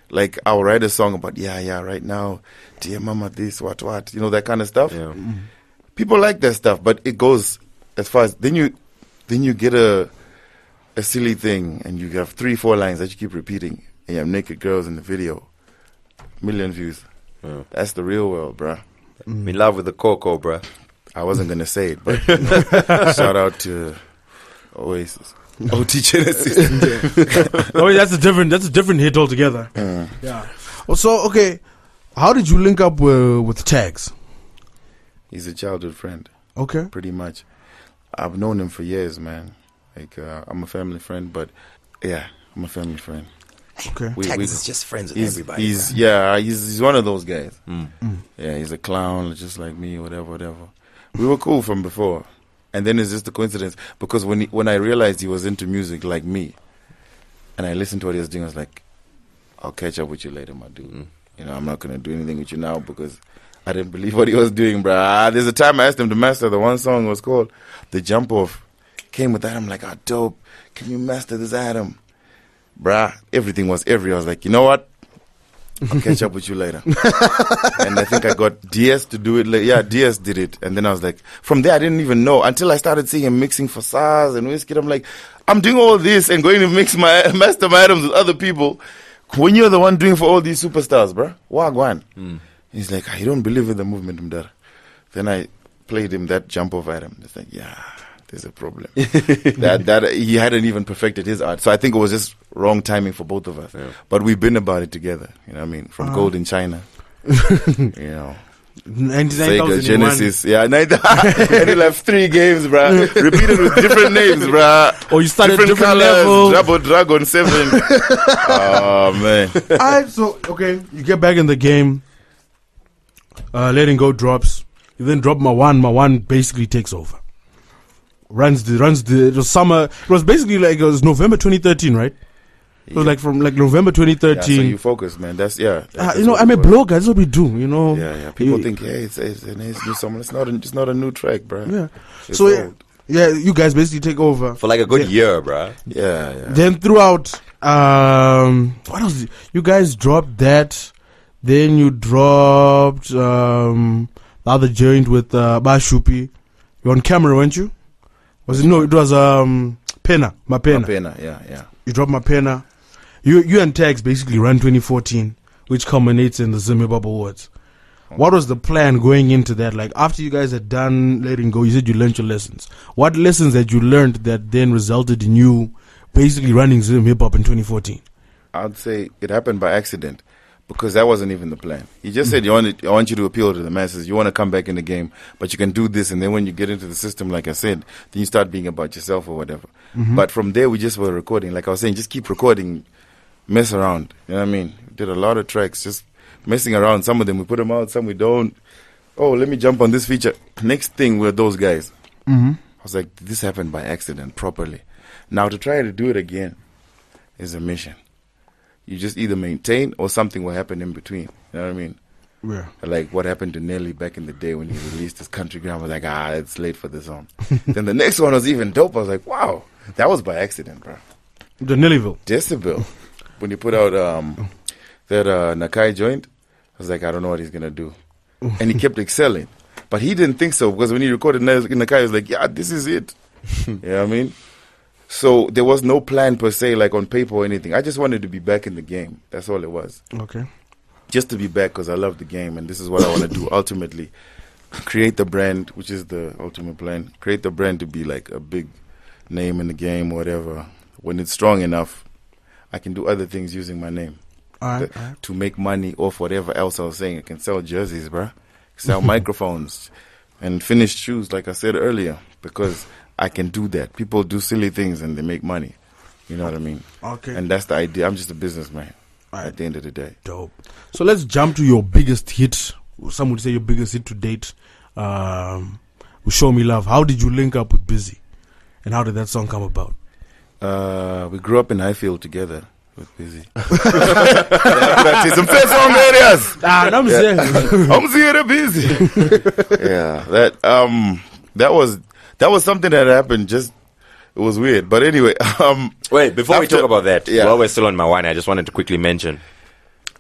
Like, I'll write a song about, right now, dear mama, this, what, you know, that kind of stuff. Yeah. people like that stuff, but it goes as far as then you get a silly thing and you have 3-4 lines that you keep repeating and you have naked girls in the video, 1 million views. That's the real world, bruh. I'm in love with the cocoa, bruh. I wasn't gonna say it, but shout out to Oasis. OT Genesis. Oh, that's a different hit altogether. Yeah. So, okay, how did you link up with Tags? He's a childhood friend. Okay. Pretty much. I've known him for years, man. Like, I'm a family friend, but yeah, I'm a family friend. Okay. Tags is just friends with everybody. He's one of those guys. Yeah, he's a clown, just like me, whatever. We were cool from before. And then it's just a coincidence because when I realized he was into music like me, and I listened to what he was doing, I was like, I'll catch up with you later, my dude. You know, I'm not going to do anything with you now because I didn't believe what he was doing, bruh. There's a time I asked him to master the one song was called The Jump Off. Came with that. I'm like, oh, dope. Can you master this item? Bruh, everything was I was like, you know what? I'll catch up with you later. And I think I got DS to do it. Yeah, DS did it. And then I was like, from there, I didn't even know until I started seeing him mixing for SARS and Whiskey. I'm like, I'm doing all this and going to master my items with other people when you're the one doing for all these superstars, bruh. Wagwan. He's like, you don't believe in the movement, Mdara. Then I played him that jump off item. It's like, yeah, there's a problem. that he hadn't even perfected his art. So I think it was just wrong timing for both of us. Yeah. But we've been about it together. You know what I mean? From Gold in China. You know. Sega, Genesis. Yeah, and he'll have 3 games, bruh. Repeated with different names, bruh. Or you started different colors. levels. Double Dragon 7. Oh, man. Alright, so, okay, you get back in the game. Letting Go drops. You then drop Ma1. Ma1 basically takes over. It was summer. It was basically like, it was November 2013, right? It was like from like November 2013. Yeah, so you focus, man. That's you know, I'm a blogger. That's what we do. You know. Yeah. People think, hey, it's a nice new song. It's not a new track, bro. Yeah. It's so old. Yeah, you guys basically take over for like a good year, bro. Yeah. Then throughout, what else? You guys dropped that. Then you dropped the other joint with Bashupi. You're on camera, weren't you? Was it? No, it was Pena. Ma Pena, yeah. You dropped Ma Pena. You and Tags basically ran 2014, which culminates in the Zimbabwe Awards. What was the plan going into that? Like, after you guys had done Letting Go, you said you learned your lessons. What lessons that you learned that then resulted in you basically running Zim Hip Hop in 2014? I'd say it happened by accident because that wasn't even the plan. He just said, I want you to appeal to the masses. You want to come back in the game, but you can do this. And then when you get into the system, like I said, then you start being about yourself or whatever. But from there, we just were recording. Like I was saying, just keep recording. Mess around, you know what I mean? Did a lot of tracks, just messing around. Some of them we put them out, some we don't. Oh, let me jump on this feature. Next thing, we're those guys. I was like, this happened by accident, properly. Now to try to do it again is a mission. You just either maintain or something will happen in between. You know what I mean? Yeah. Like what happened to Nelly back in the day when he released his Country Gram. I was like, it's late for this song. Then the next one was even dope. I was like, wow, that was by accident, bro. The Nellyville. Decibel. When you put out that Nakai joint, I was like, I don't know what he's going to do. And he kept excelling. But he didn't think so because when he recorded Nakai, he was like, yeah, this is it. You know what I mean? So there was no plan per se, like on paper or anything. I just wanted to be back in the game. That's all it was. Okay. Just to be back because I love the game and this is what I want to do ultimately. Create the brand, which is the ultimate plan. Create the brand to be like a big name in the game, whatever. When it's strong enough, I can do other things using my name to make money off whatever else I was saying. I can sell jerseys, bruh. Sell microphones and finished shoes, like I said earlier, because I can do that. People do silly things and they make money. You know what I mean? Okay. And that's the idea. I'm just a businessman at the end of the day. Dope. So let's jump to your biggest hit. Some would say your biggest hit to date. Show Me Love. How did you link up with Busy? And how did that song come about? We grew up in Highfield together with Busy. Some first song areas. I'm saying Busy. Yeah, that was something that happened. Just it was weird, but anyway. Wait, before we talk about that, while we're still on Ma1, I just wanted to quickly mention.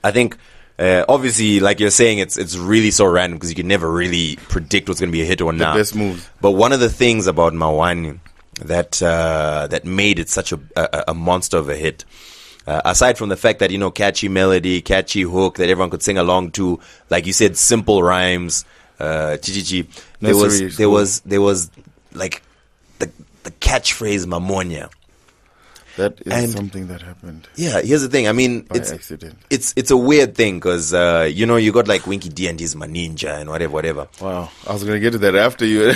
I think Obviously, like you're saying, it's really so random because you can never really predict what's going to be a hit or not. best moves. But one of the things about Ma1 that made it such a monster of a hit, aside from the fact that, catchy melody, catchy hook that everyone could sing along to, like you said, simple rhymes, chichichi. There was like the catchphrase "mamonya." That is something that happened. Yeah, here's the thing. I mean, by accident. It's a weird thing because you got like Winky D and his Maninja and whatever. Wow, I was gonna get to that after you.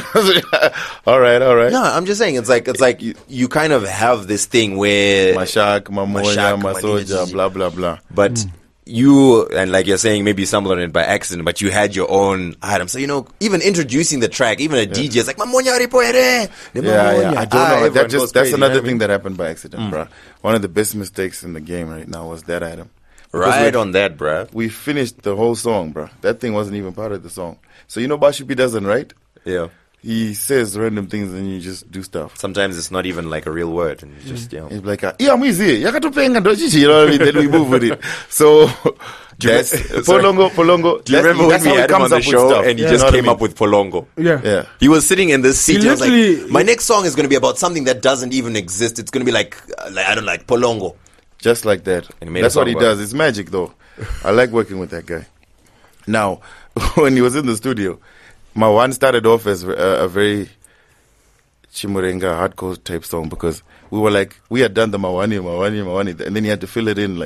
all right. No, I'm just saying it's like you kind of have this thing where Mashak, Mamonya, Masoja, blah blah blah. But you, and like you're saying, maybe you stumbled on it by accident, but you had your own item. So, even introducing the track, even a DJ is like, Mamonya ripoere. Yeah. I don't know. That's another thing that. that happened by accident, bruh. One of the best mistakes in the game right now was that item. Right on that, bruh. We finished the whole song, bruh. That thing wasn't even part of the song. So, Bashipi doesn't, right? Yeah. He says random things and you just do stuff. Sometimes it's not even like a real word. And you just, He's like, yeah, I'm easy. You know what I mean? Then we move with it. So, that's Polongo. Do you remember when we had him on the show and he just came up with Polongo? Yeah. He was sitting in this seat. He was like, literally- my next song is going to be about something that doesn't even exist. It's going to be like I don't like Polongo. Just like that. And he made That's a what he song does. It's magic, though. I like working with that guy. Now, when he was in the studio, Ma1 started off as a very chimurenga hardcore type song because we had done the Mawani, and then he had to fill it in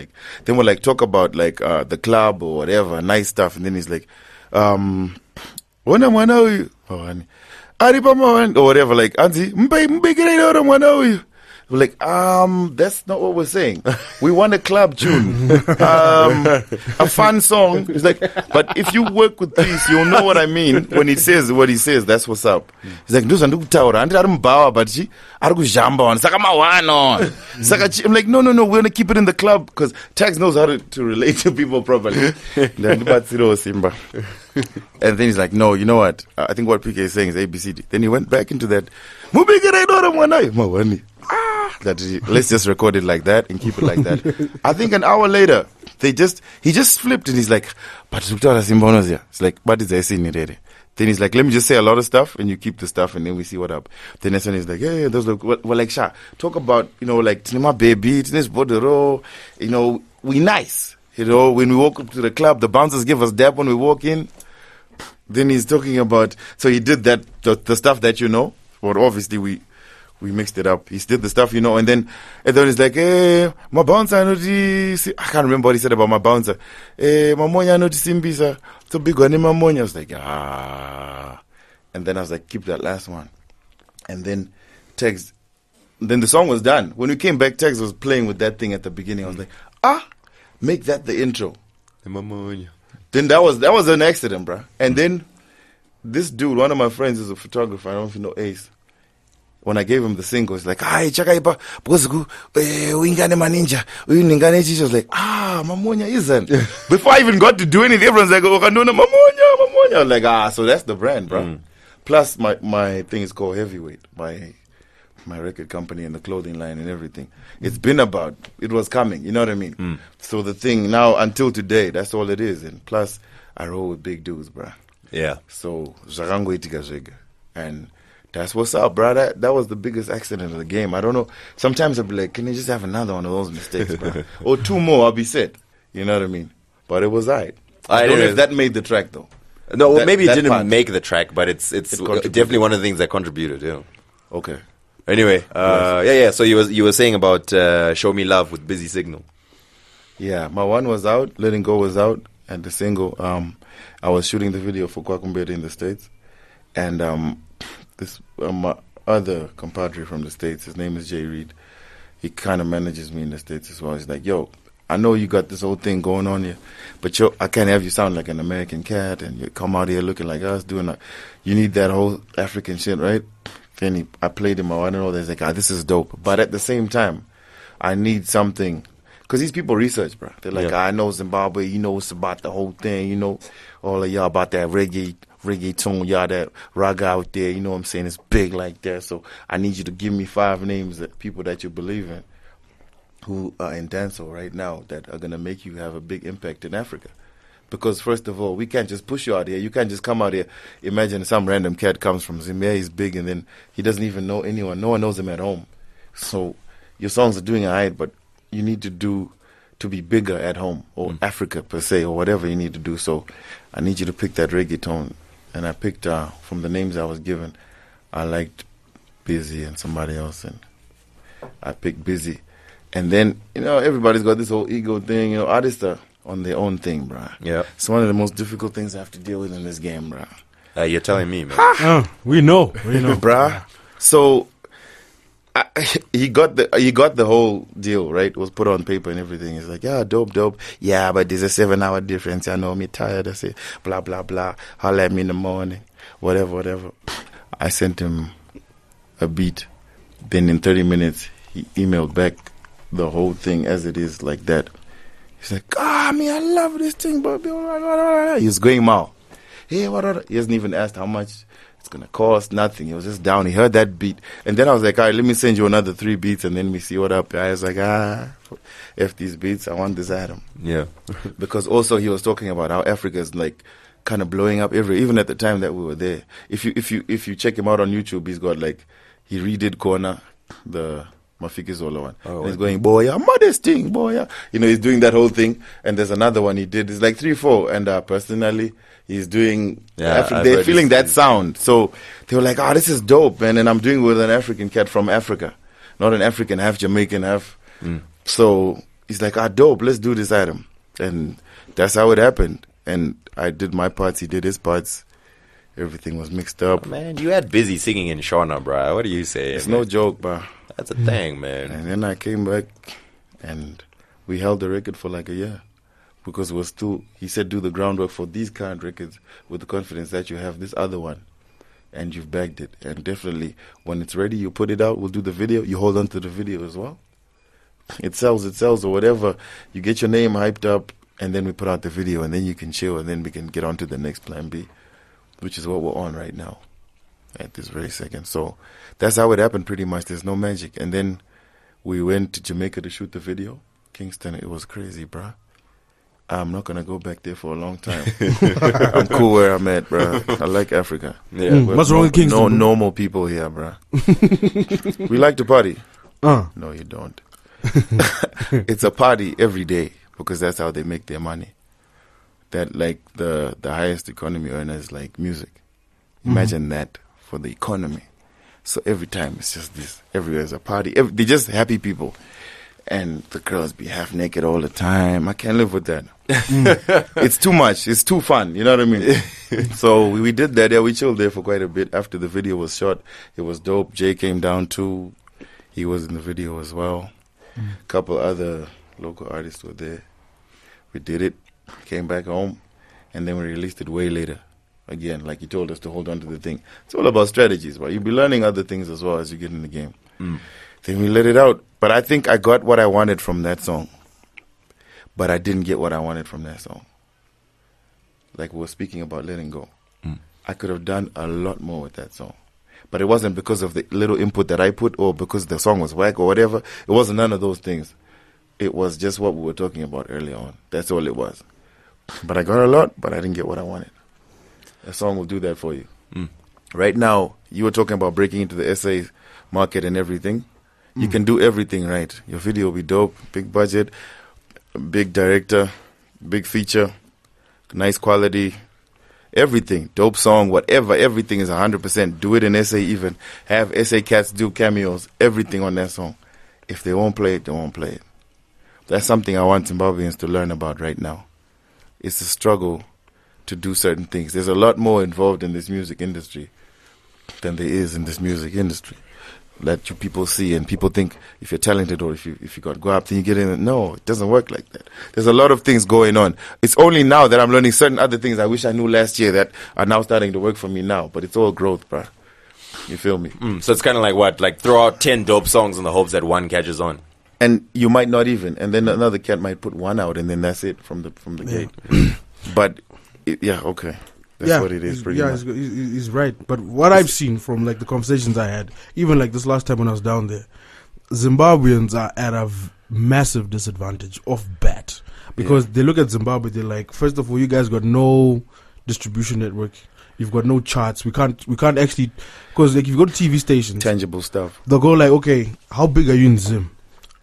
then we're talk about the club or whatever, nice stuff, and then he's like, Wana mwana uyu Mawani Aripa Mawani or whatever, Anzi mbekere mwana uyu. We're like, that's not what we're saying. We want a club tune, a fun song. It's like, but if you work with this, you'll know what I mean when he says what he says. That's what's up. He's like, I'm like, no, we're gonna keep it in the club because Tags knows how to relate to people properly. And then he's like, no, you know what? I think what PK is saying is ABCD. Then he went back into that. Let's just record it like that and keep it like that. I think an hour later, he just flipped and he's like, but it's like, but it's a Then he's like, let me just say a lot of stuff and you keep the stuff and then we see what up. Then next one is like, yeah, those look, we're like, Sha, talk about, Tinema baby, Tines Bodero, we nice. When we walk up to the club, the bouncers give us dab when we walk in. Then he's talking about, so he did that, the stuff that but obviously we mixed it up. He did the stuff, and then he's like, my bouncer, I can't remember what he said about my bouncer. Mamonya, no simbisa, so big one, Mamonya. I was like, and then I was like, keep that last one. And then then the song was done. When we came back, Tex was playing with that thing at the beginning. I was like, make that the intro. Mamonya. Then that was an accident, bruh. And then this dude, one of my friends is a photographer. I don't know if you know Ace. When I gave him the single, he's like, chakaipa, bozgu, uingane maninja, uiningane chicho. I was like, Mamonya isn't. Before I even got to do anything, everyone's like, Mamonya. I was like, so that's the brand, bro. Plus, my thing is called Heavyweight, my record company and the clothing line and everything. It's been about, it was coming, you know what I mean? So the thing now, until today, that's all it is. And plus, I roll with big dudes, bro. Yeah. So, Zarango Itikazega. And that's what's up, bro. That was the biggest accident of the game. I don't know. Sometimes I'll be like, can you just have another one of those mistakes, bro? Or two more, I'll be set. You know what I mean? But it was all right. I don't know if that made the track, though. No, maybe it didn't make the track, but it's definitely one of the things that contributed, yeah. Okay. Anyway, yeah. So you were saying about Show Me Love with Busy Signal. Yeah, Ma1 was out, Letting Go was out, and the single, I was shooting the video for Kwakumbete in the States. And this my other compadre from the States, his name is Jay Reed. He kind of manages me in the States as well. He's like, yo, I know you got this whole thing going on here, but I can't have you sound like an American cat and you come out here looking like us, doing like, you need that whole African shit, right? Then I played him, I don't know, he's like, this is dope. But at the same time, I need something, because these people research, bro. They're like, I know Zimbabwe, you know it's about the whole thing, you know, all of y'all about that reggaeton, y'all that raga out there, you know what I'm saying? It's big like that. So I need you to give me 5 names that people that you believe in who are in dancehall right now that are going to make you have a big impact in Africa. Because first of all, we can't just push you out here. You can't just come out here. Imagine some random cat comes from Zimbabwe, he's big, and then he doesn't even know anyone. No one knows him at home. So your songs are doing alright, but you need to be bigger at home, or Africa per se, or whatever you need to do. So I need you to pick that reggae tone. And I picked, from the names I was given, I liked Busy and somebody else, and I picked Busy. And then, everybody's got this whole ego thing. Artists are on their own thing, bruh. Yeah. It's one of the most difficult things I have to deal with in this game, bruh. You're telling me, man. We know. Bruh. So he got the whole deal, right? It was put on paper and everything. He's like, yeah, dope. Yeah, but there's a 7-hour difference. I know me tired. I say, blah, blah, blah. Holler at me in the morning. Whatever. I sent him a beat. Then in 30 minutes, he emailed back the whole thing as it is, like that. He's like, I love this thing, but he's going mal. Hey, what? He hasn't even asked how much it's gonna cost, nothing. He was just down. He heard that beat, and then I was like, all right, let me send you another 3 beats, and then we see what up. I was like, F these beats, I want this Adam. Yeah. Because also he was talking about how Africa is like kind of blowing up even at the time that we were there. If you check him out on YouTube, he's got like, he redid Kona, the Mafiki Zola one. And he's going, boy, yeah, modest thing, boy, yeah. He's doing that whole thing. And there's another one he did. It's like 3, 4. And personally, he's doing, they're feeling that sound. So they were like, this is dope, man. And I'm doing it with an African cat from Africa. Not an African, half Jamaican, half. So he's like, dope, let's do this item. And that's how it happened. And I did my parts, he did his parts. Everything was mixed up. Man, you had Busy singing in Shona, bro. What do you say? It's no joke, bro. That's a thing, man. And then I came back and we held the record for like a year. Because it was he said, do the groundwork for these current records with the confidence that you have this other one. And you've bagged it. And definitely, when it's ready, you put it out, we'll do the video. You hold on to the video as well. It sells or whatever. You get your name hyped up, and then we put out the video, and then you can chill, and then we can get on to the next plan B, which is what we're on right now at this very second. So that's how it happened pretty much. There's no magic. And then we went to Jamaica to shoot the video. Kingston, it was crazy, bruh. I'm not going to go back there for a long time. I'm cool where I'm at, bruh. I like Africa. Yeah. What's wrong with Kingston? No normal people here, bruh. We like to party. No, you don't. It's a party every day because that's how they make their money. That like the highest economy earners like music. Imagine that for the economy. So every time it's just this. Everywhere is a party. They're just happy people. And the girls be half naked all the time. I can't live with that. It's too much. It's too fun. You know what I mean? So we did that. Yeah, we chilled there for quite a bit. After the video was shot, it was dope. Jay came down too. He was in the video as well. A couple other local artists were there. We did it. Came back home. And then we released it way later. Again, like he told us to hold on to the thing. It's all about strategies, right? You'll be learning other things as well as you get in the game. Then we let it out. But I think I got what I wanted from that song. But I didn't get what I wanted from that song. Like we were speaking about letting go. I could have done a lot more with that song. But it wasn't because of the little input that I put or because the song was whack or whatever. It wasn't none of those things. It was just what we were talking about earlier on. That's all it was. But I got a lot, but I didn't get what I wanted. A song will do that for you. Right now, you were talking about breaking into the SA market and everything. You can do everything right. Your video will be dope, big budget, big director, big feature, nice quality, everything. Dope song, whatever, everything is 100%. Do it in SA even. Have SA cats do cameos, everything on that song. If they won't play it, they won't play it. That's something I want Zimbabweans to learn about right now. It's a struggle to do certain things. There's a lot more involved in this music industry than there is in this music industry. Let you people see, and people think if you're talented or if you got go up, then you get in. No, it doesn't work like that. There's a lot of things going on. It's only now that I'm learning certain other things I wish I knew last year that are now starting to work for me now. But it's all growth, bruh. You feel me? So it's kind of like what? Like throw out 10 dope songs in the hopes that one catches on. And you might not even, and then another cat might put one out, and then that's it from the gate. But okay. That's what it is, pretty much. He's right. But what I've seen from like the conversations I had, even like this last time when I was down there, Zimbabweans are at a massive disadvantage off bat. because they look at Zimbabwe. They're like, first of all, you guys got no distribution network. You've got no charts. We can't actually, because like if you go to TV stations, Tangible stuff. they'll go like, okay, how big are you in Zim?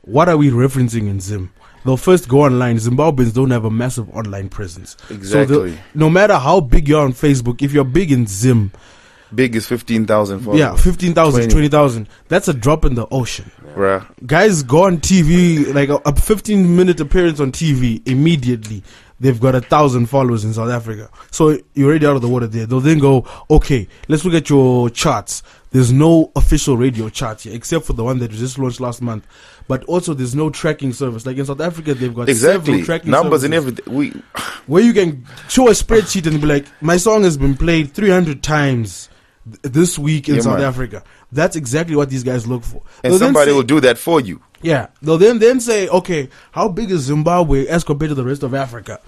What are we referencing in Zim? They'll first go online. Zimbabweans don't have a massive online presence. Exactly. So no matter how big you're on Facebook, if you're big in Zim, Big is 15,000 followers. yeah, 15,000, 20,000. That's a drop in the ocean. Bruh. Guys go on TV, like a 15-minute appearance on TV, immediately they've got 1,000 followers in South Africa. So you're already out of the water there. They'll then go, okay, let's look at your charts. There's no official radio charts here, except for the one that was just launched last month. But also, there's no tracking service. Like in South Africa, they've got Exactly. several tracking Numbers and services everything. where you can show a spreadsheet and be like, my song has been played 300 times this week in South Africa. That's exactly what these guys look for. And They'll then somebody say- will do that for you. Yeah, they'll then say, okay, how big is Zimbabwe as compared to the rest of Africa?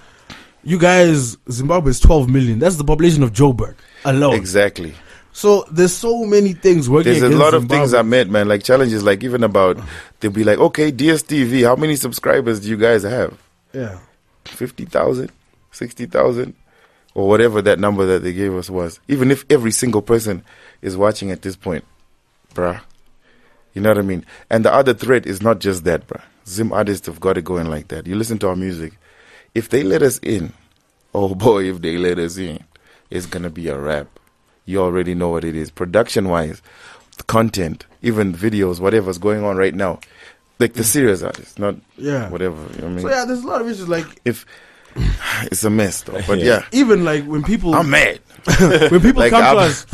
You guys, Zimbabwe is 12 million. That's the population of Joburg alone. Exactly. So there's so many things working There's a against lot of Zimbabwe. things I met, man. Like challenges, like even about, they'll be like, okay, DSTV, how many subscribers do you guys have? Yeah. 50,000, 60,000, or whatever that number that they gave us was. Even if every single person is watching at this point, bruh. You know what I mean? And the other threat is not just that, bruh. Zim artists have got it going like that. You listen to our music. If they let us in, oh boy, if they let us in, it's going to be a wrap. You already know what it is. Production-wise, the content, even videos, whatever's going on right now. Like the serious artists, not whatever. You know what I mean? So yeah, there's a lot of issues like If it's a mess though, but yeah, even like when people I'm mad. when people Like, come to I'm- us.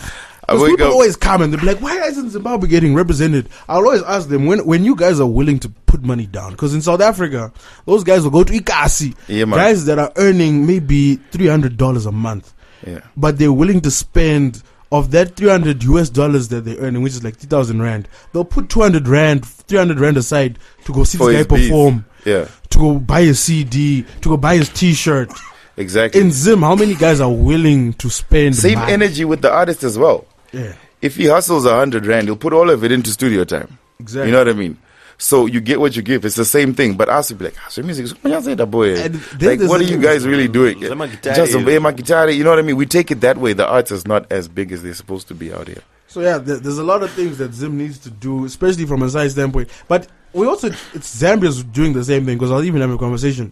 I Because wake people up- always come and they're like, why isn't Zimbabwe getting represented? I'll always ask them, when you guys are willing to put money down, because in South Africa, those guys will go to Ikasi, Yeah, man. guys that are earning maybe $300 a month, Yeah. but they're willing to spend of that $300 that they're earning, which is like 3,000 rand. They'll put 200 rand, 300 rand aside to go see For this guy his beef. perform, Yeah, to go buy a CD, to go buy his T-shirt. exactly. In Zim, how many guys are willing to spend Same money? energy with the artist as well. Yeah, If he hustles 100 rand, he'll put all of it into studio time. exactly. You know what I mean? So you get what you give. It's the same thing. But us will be like, so music is boy. And then Like, there's what are the you thing- guys really doing? Zema guitar, Just yeah. my guitar. You know what I mean? We take it that way. The arts is not as big as they're supposed to be out here. So yeah, there's a lot of things that Zim needs to do, especially from a size standpoint. But we also, it's Zambia's doing the same thing, because I'll even have a conversation.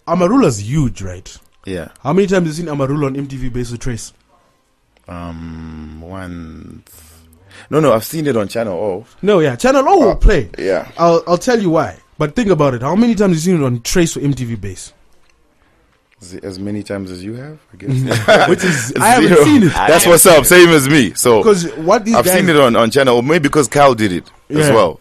Amarula's huge, right? Yeah. How many times have you seen Amarula on MTV Base with Trace? Once. No, I've seen it on Channel O. No, yeah, Channel O will play. Yeah. I'll tell you why. But think about it. How many times have you seen it on Trace or MTV Base? Is it as many times as you have, I guess. Which is, I haven't Zero. seen it. That's what's up. Same as me. So Because what these I've guys... seen it on Channel O. Maybe because Cal did it as Yeah. well.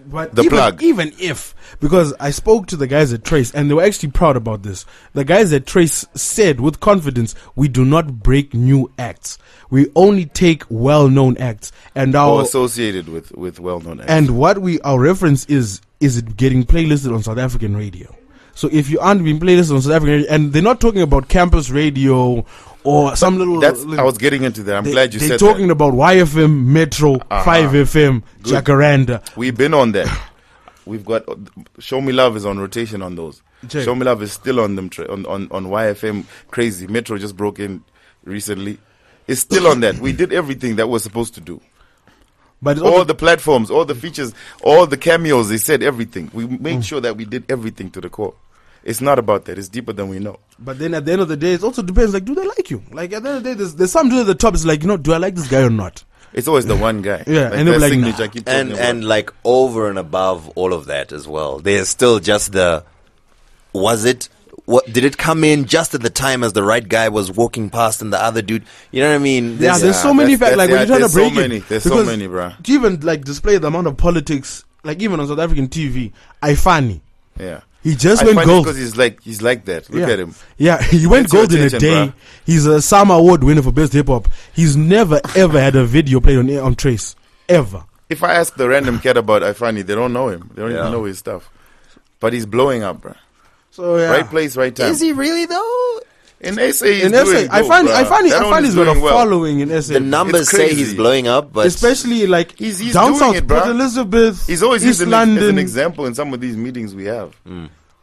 But The even, plug. even if, because I spoke to the guys at Trace and they were actually proud about this. The guys at Trace said with confidence, we do not break new acts. We only take well-known acts. And Or our associated with well-known actors. and what our reference is it getting playlisted on South African radio? So if you aren't being playlisted on South African radio, and they're not talking about campus radio or some little. I was getting into that. I'm glad you they're said talking that. about YFM, Metro, 5FM, Good. Jacaranda. We've been on that. We've got Show Me Love is on rotation on those. Check. Show Me Love is still on them on YFM. Crazy. Metro just broke in recently. It's still on that. We did everything that we're supposed to do. But it's All also, the platforms, all the features, all the cameos. They said everything. We made sure that we did everything to the core. It's not about that. It's deeper than we know. but then at the end of the day, it also depends. Like, do they like you? Like at the end of the day, there's some dude at the top. It's like, do I like this guy or not? It's always the one guy. Yeah, like and they're that like, signature nah. I keep talking about. And like over and above all of that as well, there's still just what did it come in just at the time as the right guy was walking past and the other dude, you know what I mean? Yeah, there's so many facts. Like when you're trying to there's break so many. it, There's so because many, bruh. to even like display the amount of politics, like even on South African TV, Ifani, Yeah. he just I went find gold. because he's like that. Look yeah. at him. Yeah, he went Gets your gold in a attention, day. bruh. He's a Sama Award winner for best hip hop. He's never ever had a video played on Trace ever. If I ask the random cat about Ifani, they don't know him. They don't Yeah. even know his stuff. But he's blowing up, bro. So yeah, Right place, right time. Is he really though? In SA, he's in doing SA, good, Ifani's got a doing well. following in SA. The numbers say he's crazy. blowing up, but Especially like He's down doing south, it, Port bruh. Elizabeth, He's always East used as an London. example in some of these meetings we have.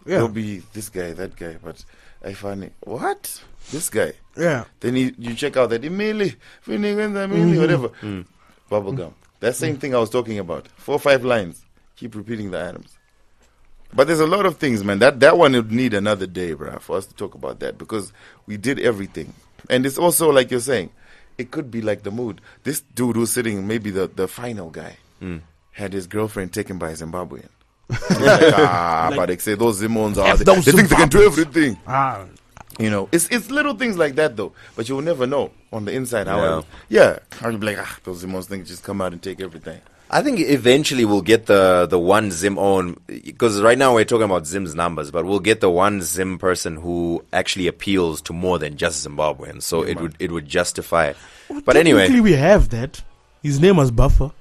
Yeah. There'll be this guy, that guy, but I find it, what? This guy. Yeah. Then you check out that Emily, whatever. Bubblegum. That same thing I was talking about. 4 or 5 lines. Keep repeating the items. But there's a lot of things, man. That one would need another day, bro, for us to talk about that, because we did everything. And it's also, like you're saying, it could be like the mood. This dude who's sitting, maybe the final guy, had his girlfriend taken by a Zimbabwean. But they say those Zimons are, they think they can do everything. You know, it's little things like that, though. But you'll never know on the inside how. Yeah, how you be like, those Zimons think just come out and take everything. I think eventually we'll get the one Zim own, because right now we're talking about Zim's numbers, but we'll get the one Zim person who actually appeals to more than just Zimbabweans. So it would justify. Well, but anyway, we have that. His name was Buffalo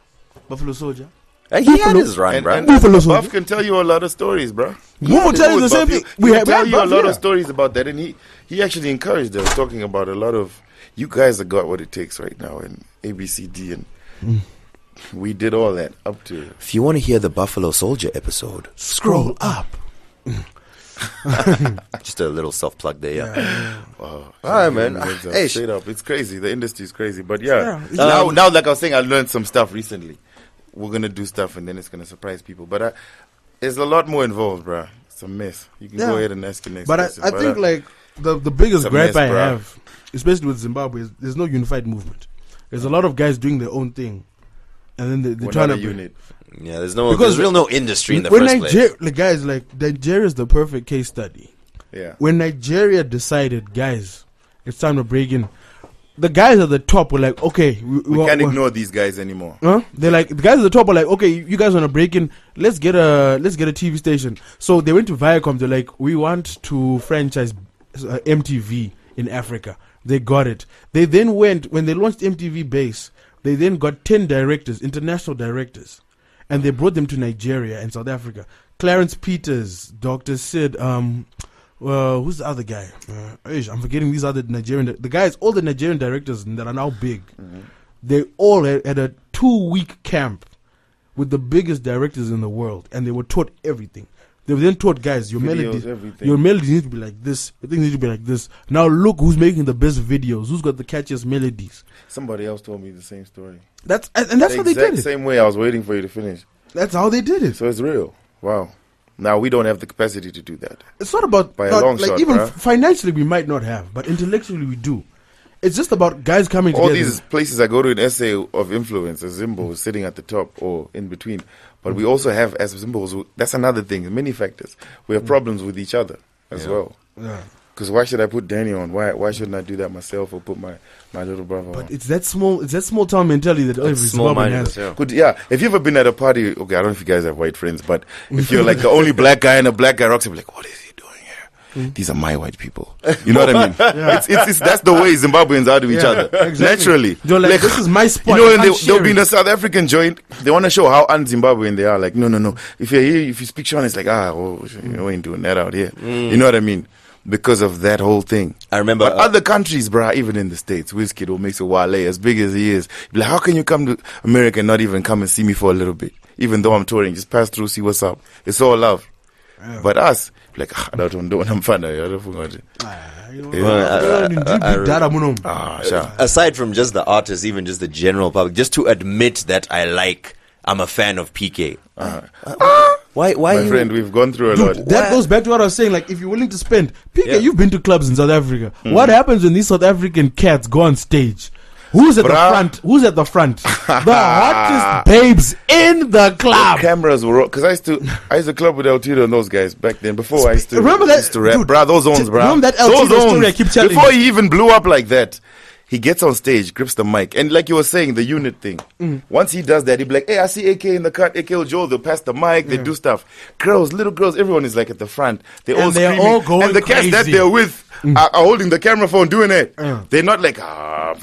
Soldier. He had his run, bro. And Buff can tell you a lot of stories, bro. Buff will tell you the same thing. We tell you a lot of stories about that, and he actually encouraged us, talking about a lot of, you guys have got what it takes right now, and ABCD, and we did all that up to. If you want to hear the Buffalo Soldier episode, scroll up. Just a little self plug there, yeah. Wow. All right, man. Hey, straight up, it's crazy. The industry is crazy, but now, like I was saying, I learned some stuff recently. We're gonna do stuff, and then it's gonna surprise people. But there's a lot more involved, bro. It's a mess. You can go ahead and ask your next question. But I think like the biggest gripe I have, especially with Zimbabwe, is there's no unified movement. There's a lot of guys doing their own thing, and then they're trying to unit. Yeah, there's no industry in the when first place. Like guys, like Nigeria is the perfect case study. Yeah. When Nigeria decided, guys, it's time to break in. The guys at the top were like, okay, we can't ignore these guys anymore. They're like, the guys at the top were like, okay, you guys want to break in? Let's get a TV station. So they went to Viacom. They're like, we want to franchise MTV in Africa. They got it. They then went, when they launched MTV Base, they then got 10 directors, international directors, and they brought them to Nigeria and South Africa. Clarence Peters, Dr. Sid, who's the other guy? I'm forgetting these other Nigerian. The guys, all the Nigerian directors that are now big, they all had a 2-week camp with the biggest directors in the world, and they were taught everything. They were then taught, guys, your melodies need to be like this. Your things need to be like this. Now look who's making the best videos. Who's got the catchiest melodies? Somebody else told me the same story. That's how they did it. Same way. I was waiting for you to finish. That's how they did it. So it's real. Wow. Now we don't have the capacity to do that. It's not about by a long shot, even financially we might not have, but intellectually we do. It's just about guys coming together. All these places I go to, an essay of influence, as Zimbo is sitting at the top or in between. But we also have, as Zimbos, that's another thing, many factors. We have problems with each other as well. Yeah. Because why should I put Danny on? Why shouldn't I do that myself or put my little brother on? But it's that small town mentality that every Zimbabwean has. Yeah. Good, yeah. If you've ever been at a party, okay, I don't know if you guys have white friends, but if you're like the only black guy and a black guy rocks, you're like, what is he doing here? These are my white people. You know what I mean? It's that's the way Zimbabweans are to each other. Exactly. Naturally. You're like, this is my spot. You know, and they'll be in a South African joint. They want to show how un-Zimbabwean they are. Like, no. If you're here, if you speak Sean, it's like, you ain't doing that out here. You know what I mean? Because of that whole thing. I remember. But other countries, bro, even in the States, Wizkid will make Wale as big as he is. Be like, how can you come to America and not even come and see me for a little bit? Even though I'm touring, just pass through, see what's up. It's all love. Yeah. But us, like, I don't know what I'm fun. Aside from just the artists, even just the general public, just to admit that I'm a fan of PK. Why? My friend, we've gone through a lot. That goes back to what I was saying. Like, if you're willing to spend, PK, you've been to clubs in South Africa. What happens when these South African cats go on stage? Who's at the front? Who's at the front? The hottest babes in the club. The cameras were because I used to club with El Tito and those guys back then. Before I used to remember that, used to rap, bro. Those zones, bro. Remember that El Tito story I keep telling you? Before he even blew up like that. He gets on stage, grips the mic, and like you were saying, the unit thing. Once he does that, he'd be like, hey, I see AK in the cut, AK Joel, they'll pass the mic, they do stuff. Girls, little girls, everyone is like at the front. They're all screaming. All going and the crazy. cats that they're with are holding the camera phone doing it. They're not like, you know,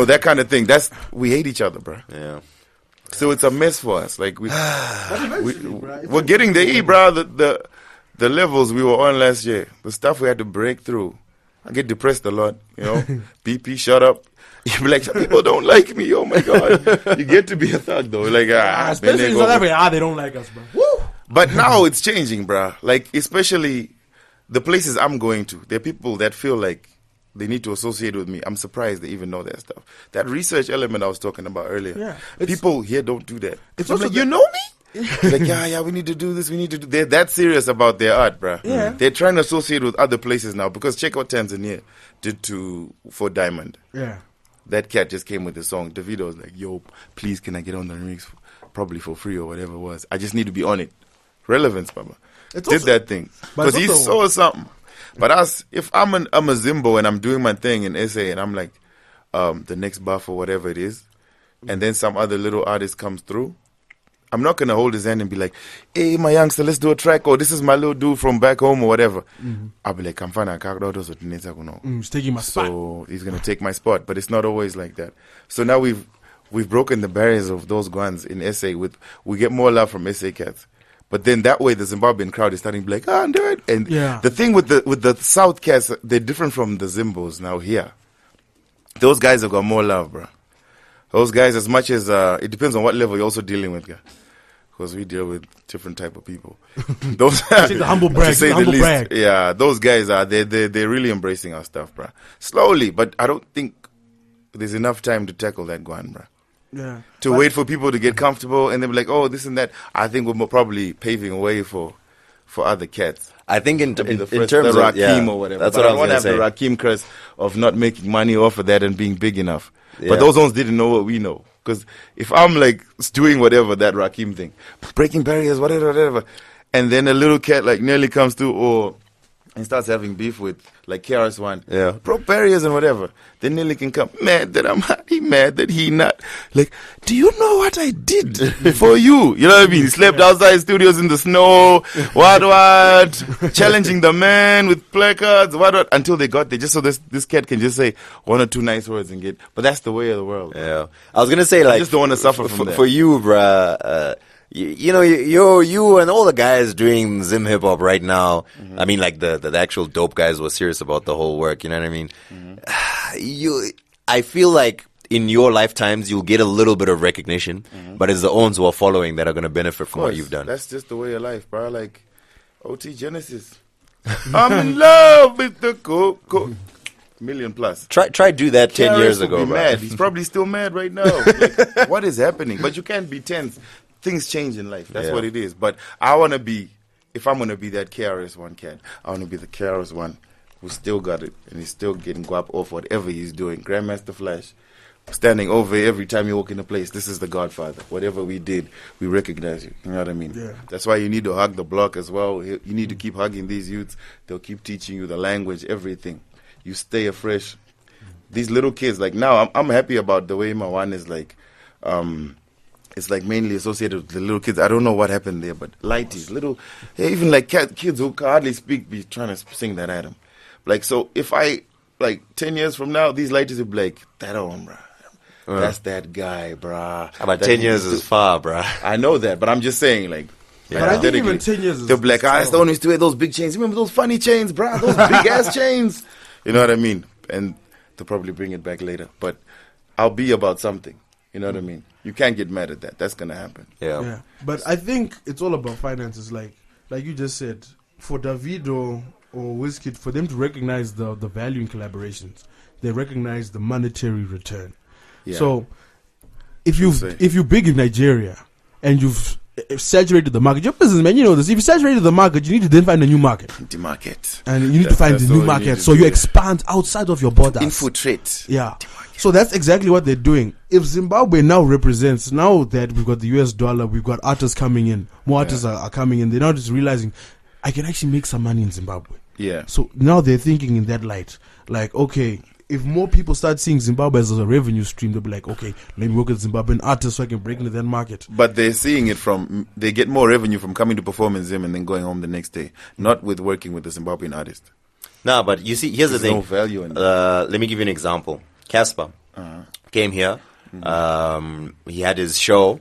that kind of thing. We hate each other, bro. Yeah. So it's a mess for us. Like we're getting the E, bro. The levels we were on last year, the stuff we had to break through. I get depressed a lot, you know. BP, shut up. You be like, people don't like me. Oh my God. You get to be a thug though. Like, especially in South Africa, they don't like us, bro. Woo! But now it's changing, bruh. Like, especially the places I'm going to, there are people that feel like they need to associate with me. I'm surprised they even know that stuff. That research element I was talking about earlier. Yeah, people here don't do that. It's I'm also like, you know me? Like, yeah, we need to do this, we need to do. They're that serious about their art, bruh. Yeah. They're trying to associate with other places now, because check what Tanzania did for Diamond. Yeah. That cat just came with the song. Davido was like, yo, please, can I get on the remix? Probably for free or whatever it was. I just need to be on it. Relevance, mama. It's Did also- that thing. but Because it's he also- saw something. But if I'm a Zimbo and I'm doing my thing in SA and I'm like, the next buff or whatever it is, and then some other little artist comes through, I'm not going to hold his hand and be like, hey, my youngster, let's do a track, or this is my little dude from back home or whatever. I'll be like, He's taking my spot. so he's going to take my spot. But it's not always like that. So now we've broken the barriers of those guns in SA. We get more love from SA cats. But then that way the Zimbabwean crowd is starting to be like, do it. And Yeah. the thing with the South cats, they're different from the Zimbos now here. Those guys have got more love, bro. Those guys, as much as it depends on what level you're also dealing with, because we deal with different type of people. Those Take the humble brag, to say the humble least. brag. Yeah, those guys are they're really embracing our stuff, bro. Slowly, but I don't think there's enough time to tackle that guan, bro. Yeah. To wait for people to get comfortable and they'll be like, oh, this and that. I think we're probably paving a way for other cats. I think in The terms first, of the Rakim yeah, or whatever. That's But what I I was want going to to have say. the Rakim curse of not making money off of that and being big enough. Yeah. But those ones didn't know what we know. Because if I'm like doing whatever, that Rakim thing, breaking barriers, whatever, and then a little cat like nearly comes through and starts having beef with like KRS-One, Yeah. broke barriers and whatever, then nearly can come mad that I'm happy, mad that he not. Like, do you know what I did for you? You know what I mean? He slept outside studios in the snow, what, challenging the man with placards, what, until they got there, just so this cat can just say one or two nice words and get. But that's the way of the world. Yeah, I was gonna say like just don't wanna suffer from that. for you, bruh. You know, you and all the guys doing Zim hip hop right now. I mean, like the actual dope guys were serious about the whole work. You know what I mean? I feel like in your lifetimes you'll get a little bit of recognition, but it's the owns who are following that are gonna benefit from what you've done. That's just the way of life, bro. Like OT Genesis. I'm in love with the coco. Million plus. Try do that 10 KRS years will ago, be bro. mad. He's probably still mad right now. Like, what is happening? But you can't be tense. Things change in life. That's Yeah. what it is. But I want to be, if I'm going to be that KRS-One cat, I want to be the KRS-One who still got it and he's still getting guap off whatever he's doing. Grandmaster Flash, standing over every time you walk in a place. This is the Godfather. Whatever we did, we recognize you. You know what I mean? Yeah. That's why you need to hug the block as well. You need to keep hugging these youths. They'll keep teaching you the language, everything. You stay afresh. These little kids, like now, I'm happy about the way Ma1 is like, it's like mainly associated with the little kids. I don't know what happened there, but lighties, little, even like kids who can hardly speak be trying to sing that at them. Like, so if I, like 10 years from now, these lighties will be like, that on, bruh. That's that guy, bruh. About That 10 he years used is to-" far, bruh. I know that, but I'm just saying, like, But I think hypothetically, even 10 years is they'll be like, I still- still used to wear those big chains. Remember those funny chains, bruh? Those big ass chains. You know what I mean? And they'll probably bring it back later. But I'll be about something. You know what I mean? You can't get mad at that. That's going to happen. Yeah, but I think it's all about finances. Like you just said, for Davido or Wizkid, for them to recognize the value in collaborations, they recognize the monetary return. Yeah. So if say. you're big in Nigeria and you've saturated the market, you're a businessman, you know this. If you saturated the market, you need to then find a new market, The market. and you need to find That's a all new you market. need to So do, you yeah. expand outside of your borders. Infiltrate. Yeah. So that's exactly what they're doing. If Zimbabwe now represents, now that we've got the US dollar, we've got artists coming in, more artists are coming in, they're now just realizing, I can actually make some money in Zimbabwe. Yeah. So now they're thinking in that light. Like, okay, if more people start seeing Zimbabwe as a revenue stream, they'll be like, okay, let me work with Zimbabwean artists so I can break into that market. But they're seeing it from, they get more revenue from coming to perform in Zim and then going home the next day, not with working with the Zimbabwean artist. No, but you see, here's the There's thing. no value in that. Let me give you an example. Casper came here. He had his show,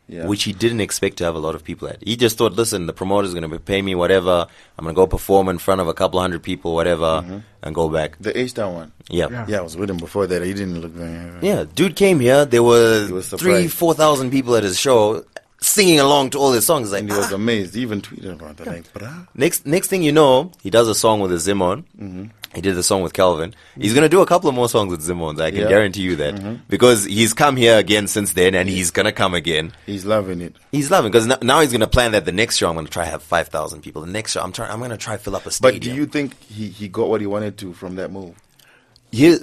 Yeah. which he didn't expect to have a lot of people at. He just thought, listen, the promoter's going to pay me whatever. I'm going to go perform in front of a couple hundred people, whatever, and go back. The H-Town one. Yeah. Yeah, I was with him before that. He didn't look very... Yeah, dude came here. There were was 3,000 surprised. 4,000 people at his show. singing along to all his songs. Like, And he was amazed. He even tweeted about it. Like, bruh. next thing you know, he does a song with a Zimon. He did the song with Calvin. He's going to do a couple of more songs with Zimons. I can guarantee you that. Because he's come here again since then, and he's going to come again. He's loving it. He's loving because now he's going to plan that the next show I'm going to try to have 5,000 people. The next show I'm going to try to fill up a stadium. But do you think he got what he wanted to from that move?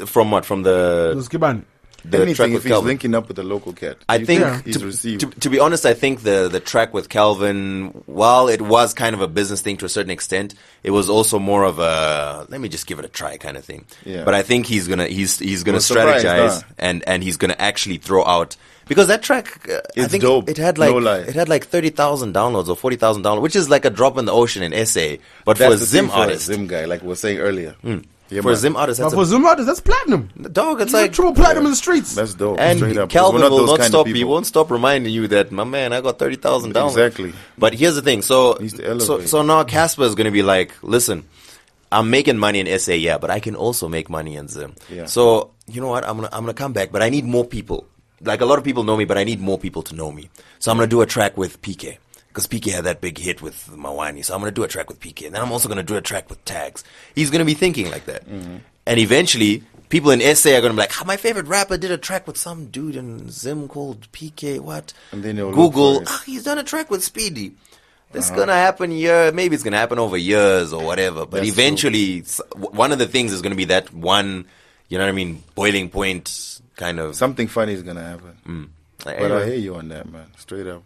From what? From the Skiban. track Anything with if he's Calvin? linking up with the local cat. I Do you think, he's received. to be honest, I think the track with Calvin, while it was kind of a business thing to a certain extent, it was also more of a let me just give it a try kind of thing. Yeah. But I think he's gonna was strategize surprised, and he's gonna actually throw out, because that track I It's think dope, it had no lie. 30,000 downloads or 40,000 downloads, which is like a drop in the ocean in SA. But That's for a the Zim thing for a artist, Zim guy, like we were saying earlier. Yeah, for a man. Zim artist, But that's for a Zoom artists, that's platinum. dog. It's Like like triple platinum in the streets. That's dope. And straight up. Calvin We're will those not kind of stop. He people. won't stop reminding you that, my man, I got 30,000 downloads. Exactly. But here's the thing. So Needs to elevate. so now Casper is going to be like, listen, I'm making money in SA, yeah, but I can also make money in Zim. Yeah. So you know what? I'm gonna come back, but I need more people. Like, a lot of people know me, but I need more people to know me. So I'm gonna do a track with PK. Because PK had that big hit with Ma1, so I'm going to do a track with PK. And then I'm also going to do a track with Tags. He's going to be thinking like that. And eventually, people in SA are going to be like, my favorite rapper did a track with some dude in Zim called PK, what? And then they'll look Google, for it. he's done a track with Speedy. This is going to happen maybe it's going to happen over years or whatever. But That's eventually, one of the things is going to be that one, you know what I mean, boiling point kind of. Something funny is gonna happen. But I hear you on that, man. Straight up.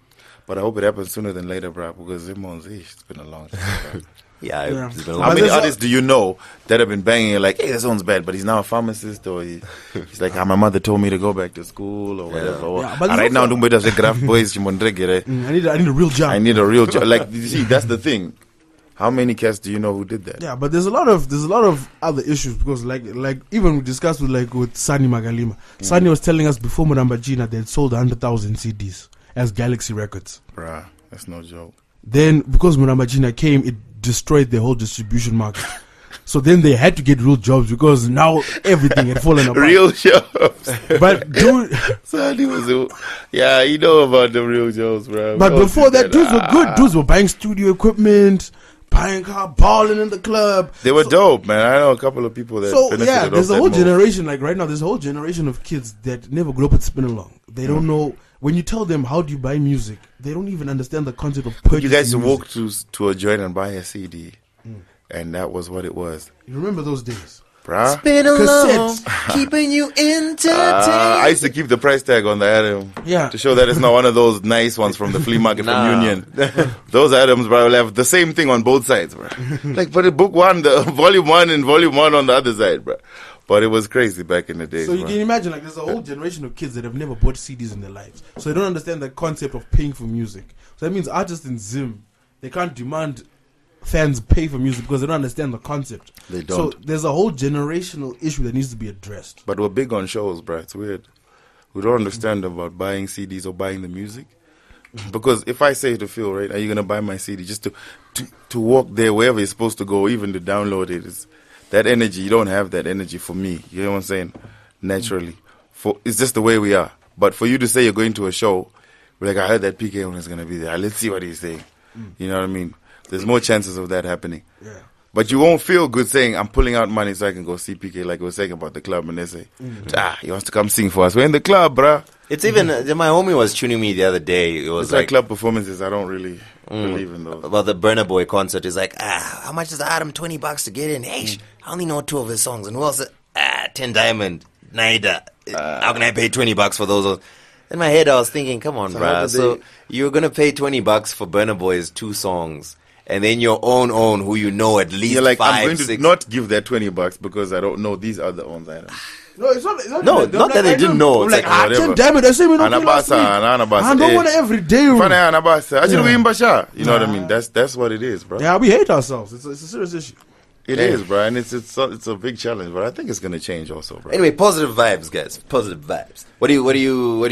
But I hope it happens sooner than later, bro. Because Zimon's it's been a long time. Bro. Yeah. It's been a How long many there's artists do you know that have been banging like, hey, this one's bad, but he's now a pharmacist, or he's like, my mother told me to go back to school or whatever. Or, Yeah, but there's right now, also- don't better say graph boys, Chimondregere. I need a real job. I need a real job. Like, you see, that's the thing. How many cats do you know who did that? Yeah, but there's a lot of other issues, because like even we discussed with Sani Magalima. Sani was telling us before Muramba Gina they had sold 100,000 CDs as Galaxy Records. Bruh, that's no joke. Then because Muramba Gina came, it destroyed the whole distribution market. So then they had to get real jobs, because now everything had fallen apart. Real jobs. But dude, Sonny was, yeah, you know about the real jobs, bro. but before that, dudes were good. Dudes were buying studio equipment, buying car, balling in the club. They were dope, man. I know a couple of people that So benefited yeah, off there's a that whole move. generation, like right now, there's a whole generation of kids that never grew up with spin along. They don't know, when you tell them how do you buy music, they don't even understand the concept of purchasing You guys music. walk to a joint and buy a CD, and that was what it was, You remember those days? bruh. Been alone, Cassettes. keeping you entertained. I used to keep the price tag on the item, Yeah. to show that it's not one of those nice ones from the flea market Nah. from Union. Those items, bro, will have the same thing on both sides, bro. Like, but book one, the volume one and volume one on the other side, bro. But it was crazy back in the days. So you bro. can imagine, like, there's a whole generation of kids that have never bought CDs in their lives. So they don't understand the concept of paying for music. So that means artists in Zim, they can't demand fans pay for music because they don't understand the concept. They don't. So there's a whole generational issue that needs to be addressed. But we're big on shows, bro. It's weird. We don't understand about buying CDs or buying the music. Because if I say to Phil, right, are you gonna buy my CD just to walk there wherever you're supposed to go, even to download it, is that energy. You don't have that energy for me. You know what I'm saying? Naturally, it's just the way we are. But for you to say you're going to a show, we're like, I heard that PK one is gonna be there. Let's see what he's saying. You know what I mean? There's more chances of that happening. Yeah. But you won't feel good saying, I'm pulling out money so I can go see PK, like we were saying about the club, and they say, he wants to come sing for us. We're in the club, bruh. It's even my homie was tuning me the other day. It was It's like like club performances. I don't really believe in those. about the Burner Boy concert. He's like, how much is the item? $20 to get in. Hey, I only know 2 of his songs. And who else? 10 Diamond, Naida. How can I pay $20 for those? In my head, I was thinking, come on, So bruh. how did So they- you're gonna pay $20 for Burner Boy's 2 songs, and then your own who you know at least You're like, 5, I'm going to 6. not give that $20 because I don't know these other ones. Items. No, it's not. No, not that they didn't know. I'm It's like, like, whatever. damn it, I say we don't play last Anabasa, week. anabasa, I don't eh. want it every day. Fana anabasa. Actually, we Yeah. in Basha. You know what I mean? That's what it is, bro. Yeah, we hate ourselves. It's a serious issue. It is, bro, and it's a big challenge, but I think it's gonna change also, bro. Anyway, positive vibes, guys. Positive vibes. What are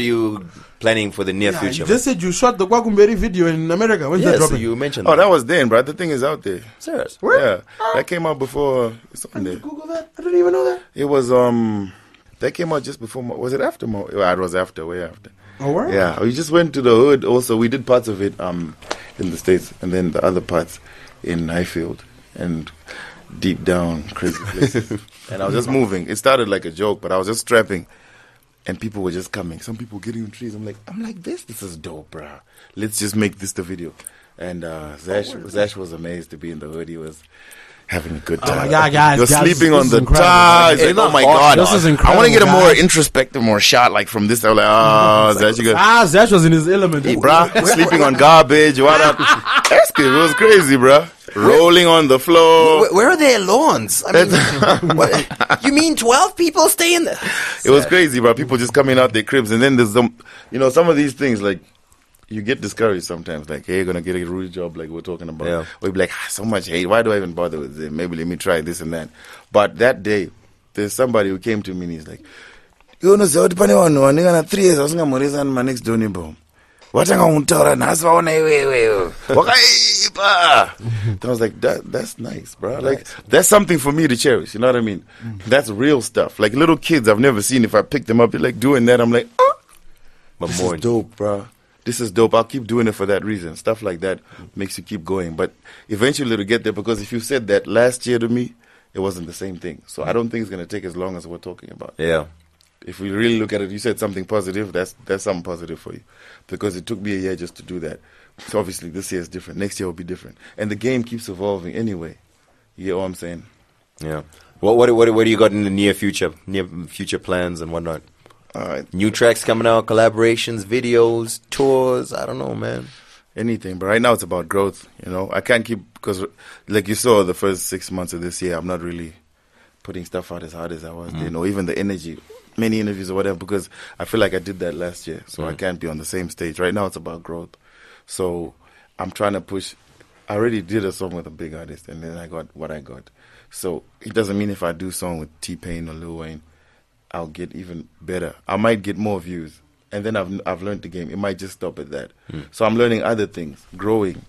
you planning for the near Yeah, future? you just said you shot the Kwakumberi video in America. When's that Yes, so dropping? you mentioned Oh, that was then, bro. The thing is out there. serious. Yeah, that came out before. It's on there. Google that. I didn't even know that. It was that came out just before. Was it after? Well, it was after, way after. Oh, where? Yeah, we just went to the hood. Also, we did parts of it in the States, and then the other parts in Highfield and deep down crazy places. And I was just moving. It started like a joke, but I was just strapping, and people were just coming. Some people getting in trees. I'm like, this is dope, bro. Let's just make this the video. And Zash was amazed to be in the hood. He was having a good time. Oh my God, guys, You're guys, sleeping this on is the incredible. ties. Like, oh my God. This is I incredible, want to get a more guys. introspective, more shot like from this. I'm like, Zash, you got. Zash was in his element. Hey, bruh, sleeping on garbage. What up? It was crazy, bruh. Rolling on the floor. Where are their lawns? I mean, what, you mean 12 people stay in there? It was crazy, bro. People just coming out their cribs, and then there's some, some of these things like you get discouraged sometimes. Like, hey, you're gonna get a real job, like we're talking about. Yeah. Or you're like, so much hate. Why do I even bother with it? Maybe let me try this and that. But that day, there's somebody who came to me and he's like, you know, so depending on 3 years, I was gonna my next donor bomb. What am I going to tell? I was like, that's nice, bro. Like, that's something for me to cherish. You know what I mean? That's real stuff. Like little kids, I've never seen. If I pick them up, like doing that, I'm like, this is dope, bro. This is dope. I'll keep doing it for that reason. Stuff like that makes you keep going. But eventually it'll get there, because if you said that last year to me, it wasn't the same thing. So I don't think it's going to take as long as we're talking about. Yeah. If we really look at it, you said something positive, that's something positive for you. Because it took me a year just to do that. So obviously this year is different. Next year will be different. And the game keeps evolving anyway. You get what I'm saying? Yeah. What do you got in the near future plans and whatnot? New tracks coming out, collaborations, videos, tours, I don't know, man. Anything, but right now it's about growth, I can't keep, because like you saw the first 6 months of this year, I'm not really putting stuff out as hard as I was, even the energy, many interviews or whatever, because I feel like I did that last year, so I can't be on the same stage. Right now it's about growth. So I'm trying to push. I already did a song with a big artist, and then I got what I got. So it doesn't mean if I do a song with T-Pain or Lil Wayne, I'll get even better. I might get more views, and then I've learned the game. It might just stop at that. So I'm learning other things, growing,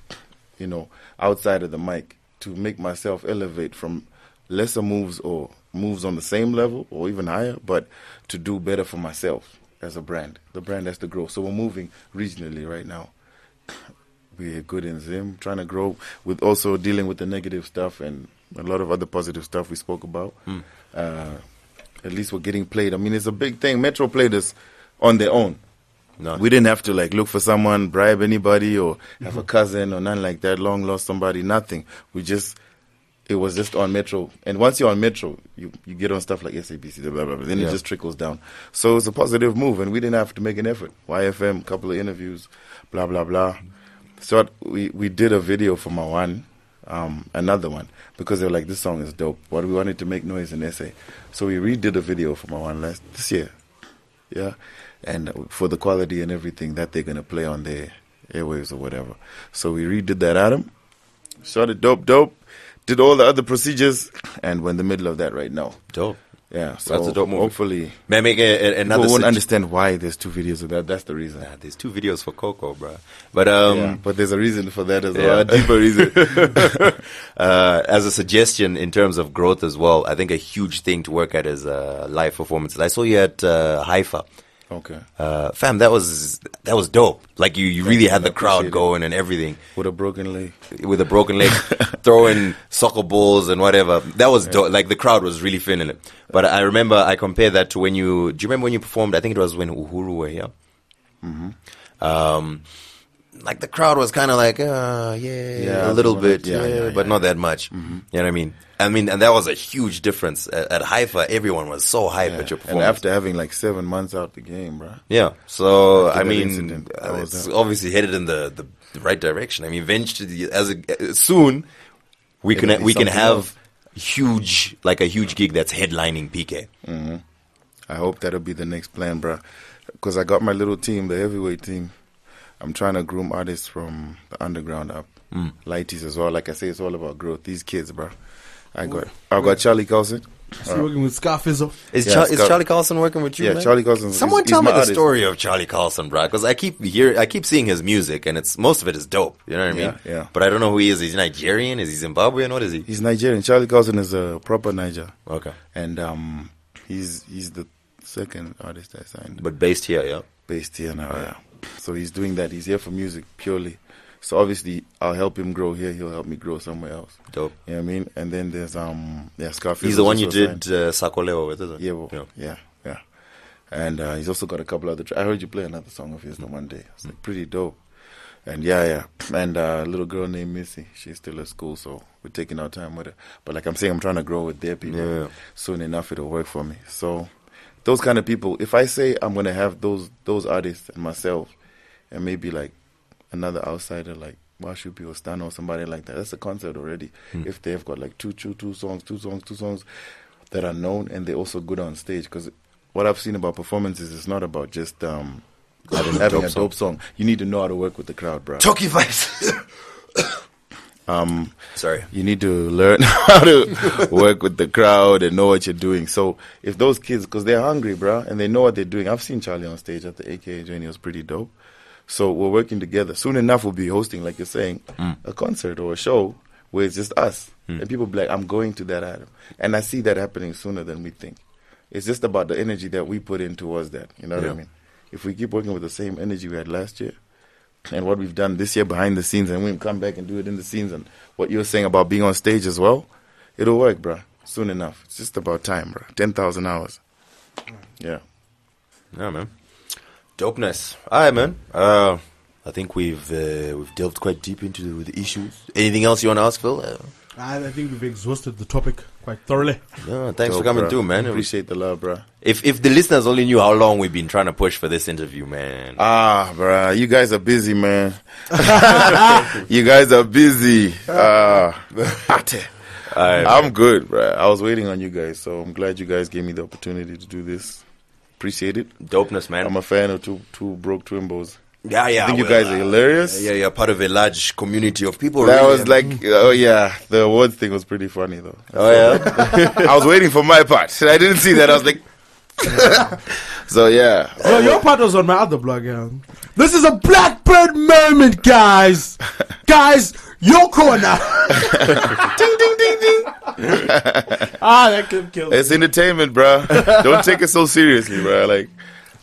outside of the mic, to make myself elevate from lesser moves or moves on the same level or even higher, but to do better for myself as a brand. The brand has to grow. So we're moving regionally right now. We're good in Zim, trying to grow, with also dealing with the negative stuff and a lot of other positive stuff we spoke about. At least we're getting played. I mean, it's a big thing. Metro played us on their own. No. We didn't have to look for someone, bribe anybody, or have a cousin or nothing like that, long lost somebody, nothing. It was just on Metro. And once you're on Metro, you get on stuff like SABC, blah, blah, blah. Then it just trickles down. So it's a positive move, and we didn't have to make an effort. YFM, couple of interviews, blah, blah, blah. So we did a video for Ma1, another one, because they were like, this song is dope. But we wanted to make noise in SA. So we redid a video for Ma1 this year. Yeah. And for the quality and everything that they're going to play on their airwaves or whatever. So we redid that album, shot it dope. Did all the other procedures, and we're in the middle of that right now. Dope. Yeah, so That's a dope movie. Hopefully, May I make another? People won't understand why there's 2 videos of that. That's the reason. Nah, there's 2 videos for Coco, bro. But but there's a reason for that as well. A deeper reason. As a suggestion in terms of growth as well, I think a huge thing to work at is live performances. I saw you at Haifa. Okay. Fam, that was dope. Like you really had the crowd going and everything. With a broken leg. Throwing soccer balls and whatever. That was dope. Like the crowd was really feeling it. But I remember I compared that to do you remember when you performed? I think it was when Uhuru were here. Like the crowd was kind of like, a little bit, but not that much. You know what I mean? And that was a huge difference. At Haifa, everyone was so hyped at your performance. And after having 7 months out the game, bro. Yeah. So, incident, it's obviously headed in the right direction. I mean, eventually, soon, we can have a huge gig that's headlining PK. I hope that'll be the next plan, bro. Because I got my little team, the heavyweight team. I'm trying to groom artists from the underground up. Lighties as well. Like I say, it's all about growth. These kids, bro. I got Charlie Carlson. So you're working with Scarfizzle. Is Charlie Carlson working with you? Yeah, man? Charlie Carlson. Someone tell me the story of Charlie Carlson, bro. Because I keep seeing his music, and most of it is dope. You know what I mean? Yeah. But I don't know who he is. Is he Nigerian? Is he Zimbabwean? What is he? He's Nigerian. Charlie Carlson is a proper Niger. Okay. And he's second artist I signed. But based here, yeah. Based here now, yeah. So he's doing that. He's here for music purely. So obviously, I'll help him grow here. He'll help me grow somewhere else. Dope. You know what I mean? And then there's Scarface. He's the one you did Sakoleo with, isn't it? Yeah, well, yeah. And he's also got a couple other. I heard you play another song of his the one day. It's like pretty dope. And yeah. And a little girl named Missy. She's still at school, so we're taking our time with her. But like I'm saying, I'm trying to grow with their people. Yeah. Soon enough, it'll work for me. So those kind of people. If I say I'm gonna have those artists and myself, and maybe like another outsider like Washupi or Stan or somebody like that, that's a concert already. If they've got like two songs that are known and they're also good on stage. Because what I've seen about performances is not about just having a dope song. You need to know how to work with the crowd, bro. Talkie vibes. Sorry. You need to learn how to work with the crowd and know what you're doing. So if those kids, because they're hungry, bro, and they know what they're doing. I've seen Charlie on stage at the AKA journey. It was pretty dope. So we're working together. Soon enough, we'll be hosting, like you're saying, a concert or a show where it's just us. And people be like, I'm going to that item. And I see that happening sooner than we think. It's just about the energy that we put in towards that. You know what I mean? If we keep working with the same energy we had last year and what we've done this year behind the scenes, and we come back and do it in the scenes, and what you're saying about being on stage as well, it'll work, bro. Soon enough. It's just about time, bro. 10,000 hours. Yeah. Yeah, man. Dopeness. All right, man. I think we've delved quite deep into the issues. Anything else you want to ask, Phil? I think we've exhausted the topic quite thoroughly. No, thanks for coming through, man. Appreciate the love, bro. If the listeners only knew how long we've been trying to push for this interview, man. Bro, you guys are busy, man. You guys are busy. I'm good, bro. I was waiting on you guys, so I'm glad you guys gave me the opportunity to do this. Appreciate it. Dopeness, man. I'm a fan of two Broke Twimbos. Yeah. I think you guys are hilarious. Yeah, you're part of a large community of people. That really, was like, the awards thing was pretty funny, though. Oh, yeah? I was waiting for my part. I didn't see that. I was like, so, yeah. So your part was on my other blog, yeah. This is a Blackbird moment, guys. Guys, your corner. Ding, ding, ding, ding. That could kill me. It's entertainment, bro. Don't take it so seriously, bro. Like,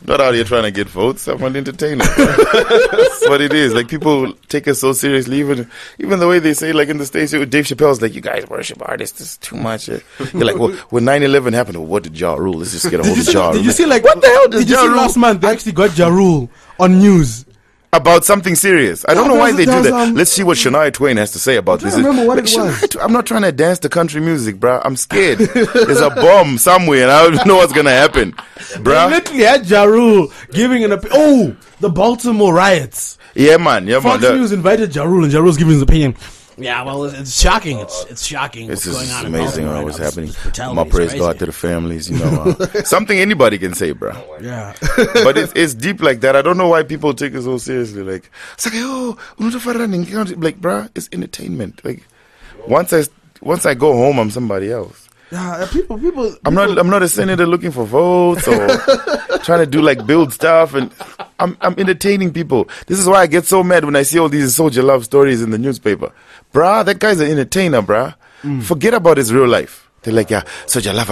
I'm not out here trying to get votes. I'm an entertainer. That's what it is. Like, people take it so seriously. Even the way they say, like, in the States, Dave Chappelle's like, you guys worship artists. This is too much. You're like, well, when 9/11 happened, well, what did Ja Rule? Let's just get a hold of Ja Rule. Did you see, like, what the hell did you Ja see Rule? last month, they actually got Ja Rule on news. About something serious. I don't know why they do that. Let's see what Shania Twain has to say about this. I remember what it was. I'm not trying to dance to country music, bro. I'm scared. There's a bomb somewhere, and I don't know what's gonna happen, bro. They literally had Ja Rule giving an opinion. The Baltimore riots. Yeah, man. Fox News invited Ja Rule, and Ja Rule's giving his opinion. Yeah, well, it's shocking. It's shocking. This what's going is on amazing in what's Baltimore happening. right now. My praise It's God crazy. to the families, you know. Something anybody can say, bro. Yeah. But it's deep like that. I don't know why people take it so seriously. Like, it's like, like, bro, it's entertainment. Like, once I go home, I'm somebody else. Yeah, people. I'm not a senator looking for votes or trying to do like build stuff, and I'm entertaining people. This is why I get so mad when I see all these soldier love stories in the newspaper. Bruh, that guy's an entertainer, bruh. Forget about his real life. They're like, yeah, soldier love,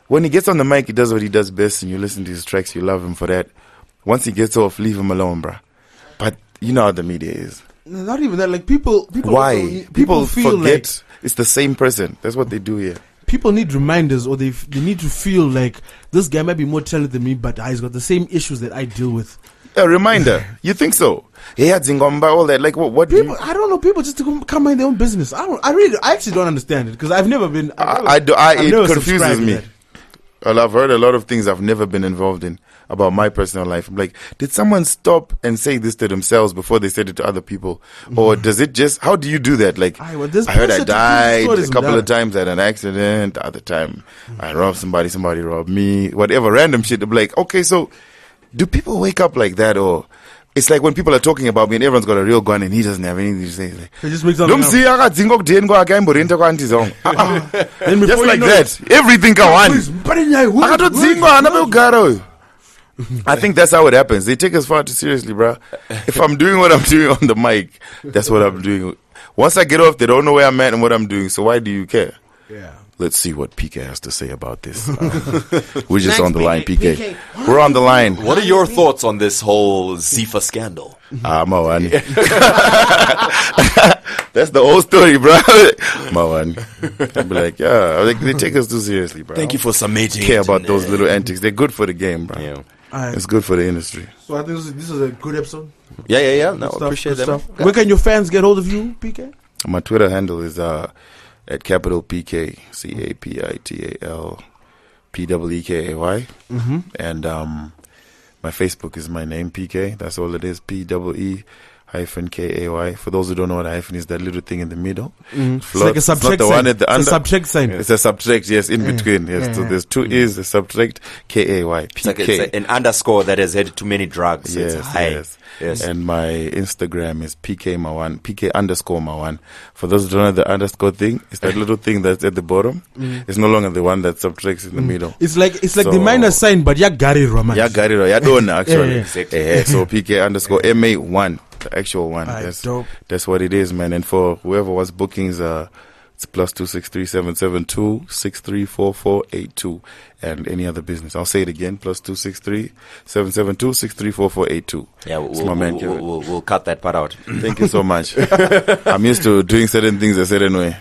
when he gets on the mic, he does what he does best, and you listen to his tracks, you love him for that. Once he gets off, leave him alone, bruh. But you know how the media is. Not even that. Like people. Why? People feel forget like it's the same person. That's what they do here. people need reminders, or they need to feel like this guy might be more talented than me, but he's got the same issues that I deal with. A reminder. You think so? He had Zingomba, all that. Like, what People, I don't know. People just to come mind their own business. I actually don't understand it, because I've never been. it never confuses subscribed to me. that. Well, I've heard a lot of things I've never been involved in about my personal life. I'm like, did someone stop and say this to themselves before they said it to other people? Or does it just, how do you do that? Like, I heard I died a couple of times at an accident. The other time I robbed somebody robbed me, whatever, random shit. I'm like, okay, so do people wake up like that? Or it's like when people are talking about me and everyone's got a real gun and he doesn't have anything to say. Like, He just makes something up. just like that. Everything can one. I think that's how it happens. They take us far too seriously, bro. If I'm doing what I'm doing on the mic, that's what I'm doing. Once I get off, they don't know where I'm at and what I'm doing. So why do you care? Yeah. let's see what PK has to say about this. We're just on the line, PK. We're on the line. What are your thoughts on this whole Zifa scandal? Ma1. That's the whole story, bro. Ma1. I'd be like, yeah, like, they take us too seriously, bro. Thank you for summating. Care about those little antics. They're good for the game, bro. Yeah. It's good for the industry. So I think this is a good episode. Yeah. No, Stuff, appreciate good that. stuff. Where can your fans get hold of you, PK? My Twitter handle is at capital PK, CAPITAL PEEKAY. And my Facebook is my name, PK. That's all it is, PEE-KAY. For those who don't know what a hyphen is, that little thing in the middle. It's like a subtract sign. It's a subtract sign. It's a subtract, yes, in between. Yes, so there's two E's, a subtract, KAY, PK. It's like an underscore that has had too many drugs. So Yes. And my Instagram is PK_Ma1, PK_Ma1. For those who don't know the underscore thing, it's that little thing that's at the bottom. It's no longer the one that subtracts in the middle. It's like the minus sign, but ya got it, Roman. Ya got it, ya don't actually. Exactly. So PK_MA1, the actual one. That's what it is, man. And for whoever wants bookings, it's +263 772 634482 and any other business. I'll say it again, +263 772 634482. Yeah, we'll cut that part out. Thank you so much. I'm used to doing certain things a certain way.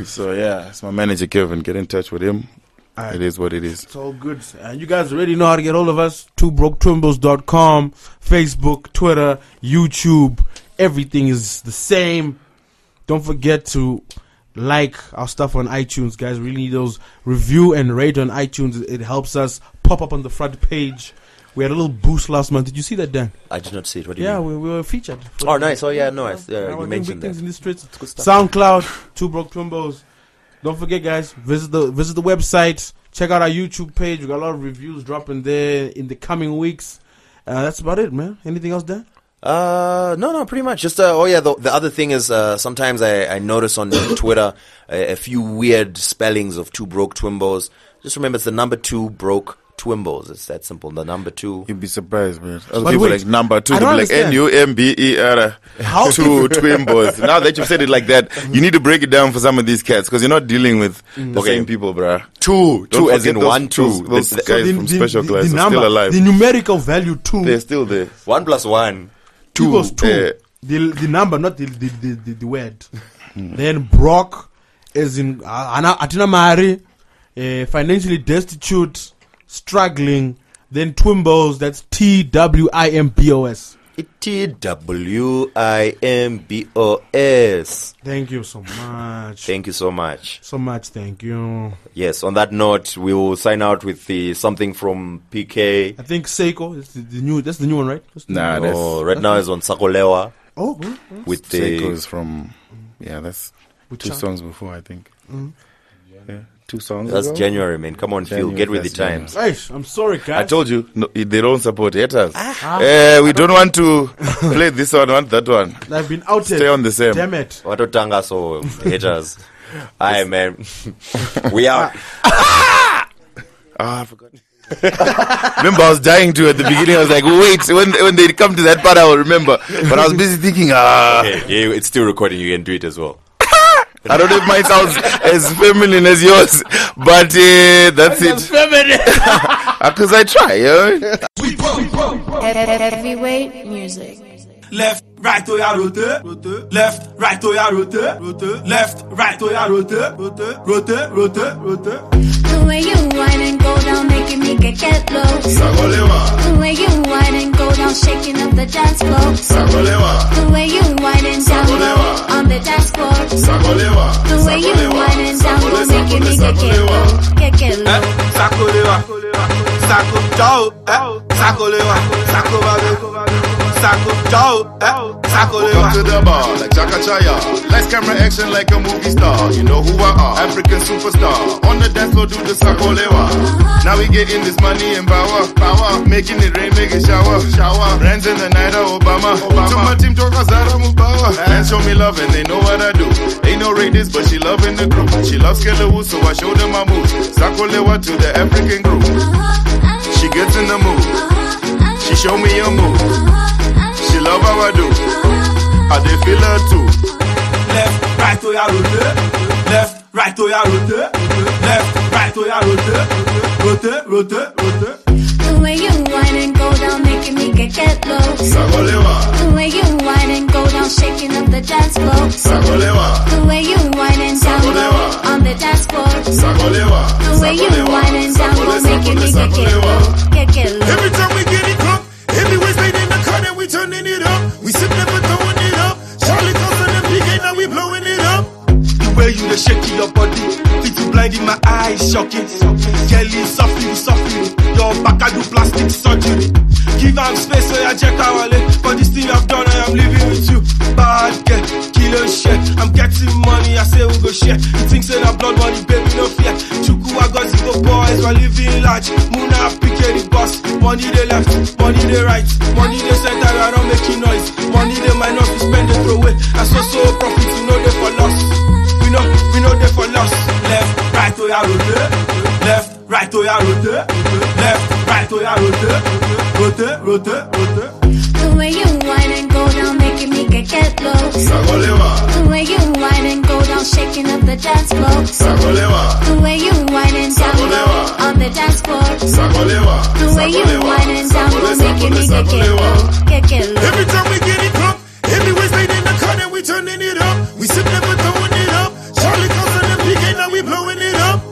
So yeah, it's my manager Kevin. Get in touch with him. It is what it is. It's all good. And you guys already know how to get hold of us. TwoBrokeTwimbos.com, Facebook, Twitter, YouTube. Everything is the same. Don't forget to like our stuff on iTunes, guys. We really need those review and rate on iTunes. It helps us pop up on the front page. We had a little boost last month. Did you see that, Dan? I did not see it. What do you mean? We were featured. Oh, nice. Oh, yeah, no. You mentioned that. Things in the streets. SoundCloud, Two Broke Twimbos. Don't forget, guys, visit the website. Check out our YouTube page. We got a lot of reviews dropping there in the coming weeks. That's about it, man. Anything else, Dan? No, pretty much. Just the other thing is sometimes I notice on Twitter a few weird spellings of Two Broke Twimbos. Just remember, it's the number 2 Broke Twimbos. It's that simple. The number 2. You'd be surprised, man. Other people like number 2. They'll be like NUMBER. How? 2 Twimbos. Now that you've said it like that, you need to break it down for some of these cats because you're not dealing with the same people, bruh. 2 as in 1, 2. Those guys from special class are still alive. The numerical value 2. They're still there. 1 + 1. 2 equals 2. The number, not the word. Then Brock, as in Atina Mari, financially destitute, struggling. Then Twimbos, that's TWIMBOS. TWIMBOS. Thank you so much. Thank you so much. So much, thank you. Yes, on that note, we will sign out with something from PK. I think Seiko is the new. That's the new one, right? Right now is on Sakolewa. Oh, with Seiko is from. Yeah, that's with 2 songs before, I think. Yeah, 2 songs. That's ago. January, man. Come on, Phil, get with the times. Hey, I'm sorry, guys. I told you, no, they don't support haters. We don't want to play this one, want that one. I've been outed. Stay on the same. Damn it. Watotanga so haters. Aye, man. We out. I forgot. Remember, I was dying to at the beginning. I was like, wait, when they come to that part, I will remember. But I was busy thinking, Okay, yeah, it's still recording. You can do it as well. I don't know if mine sounds as feminine as yours, but that's it. Because I try, Heavyweight music. Left, right, oh yeah, rotate. Left, right, oh yeah, rotate. Left, right, oh yeah, rotate. Rotate. The way you whine and go down, making me get low. The way you whine and go down, shaking up the dance floor. The way you whine and down low on the dance floor. The way you whine and down low, making me get low. Get low. Sakolewa, Sako Joe, Sakolewa, Sako Babe, Sako Joe, Sakolewa. Come to the bar like Chaka Chaya. Lights, camera, action like a movie star. You know who I are, African superstar. On the dance floor, do the Sakolewa. Now we getting this money and power. Making it rain, make it shower. Brands in the night, Obama. To my team, talk Zara Mubawa. Fans show me love and they know what I do. Ain't no ratings, but she loving the group. She loves Skelewu, so I show them my moves. Sakolewa to the African group. She gets in the mood. She show me a move. She love how I do. I they feel her too. Left, right, oh yeah, rotate. Left, right, oh yeah, rotate. Left, right, oh yeah, rotate. Rotate. The way you whine and go down, making me get low. The way you whine and go down, shaking up the dance floor. The way you whine and down low on the dance floor. The way you whine and down low, making me get low. Every time we get it crunk, every Wednesday in the car, then we turning it up. We sit never throwing it up. Charlie comes on the PK, now we blowing it up. The way you the shaking your body, fit you blind in my eyes, shocking. Kelly, softly. Your back I do plastic surgery. Give am space so I check out wallet. For this thing I've done, I am living with you. Bad girl, killer shit. I'm getting money, I say we go share. You think say that blood money, baby, no fear. Chuku, I got zero boys, we're living large. Muna, pick the boss. Money they left, money they right. Money they center, I don't making noise. Money they minus, we spend it throw away. I so profit, you know they for loss. We know they for loss. Left, right, oh yeah, rotate. Left, right, oh yeah, rotate. Left, right, oh yeah, rotate. The way you whine and go down, making me get low. The way you whine and go down, shaking up the dance floor. The way you whine and down low on the dance floor. The way you whine and down low, making me get low. Every time we get it crunk, every Wednesday in the car, then we turning it up. We sit never throwing it up. Charlie comes on the PK, now we blowing it up.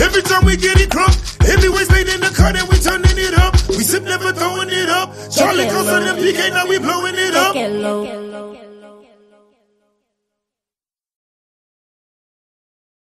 Every time we get it crunk, every Wednesday in the car, then we turning it up. We sip never throwing it up. Charlie comes on the PK, now we blowing it up.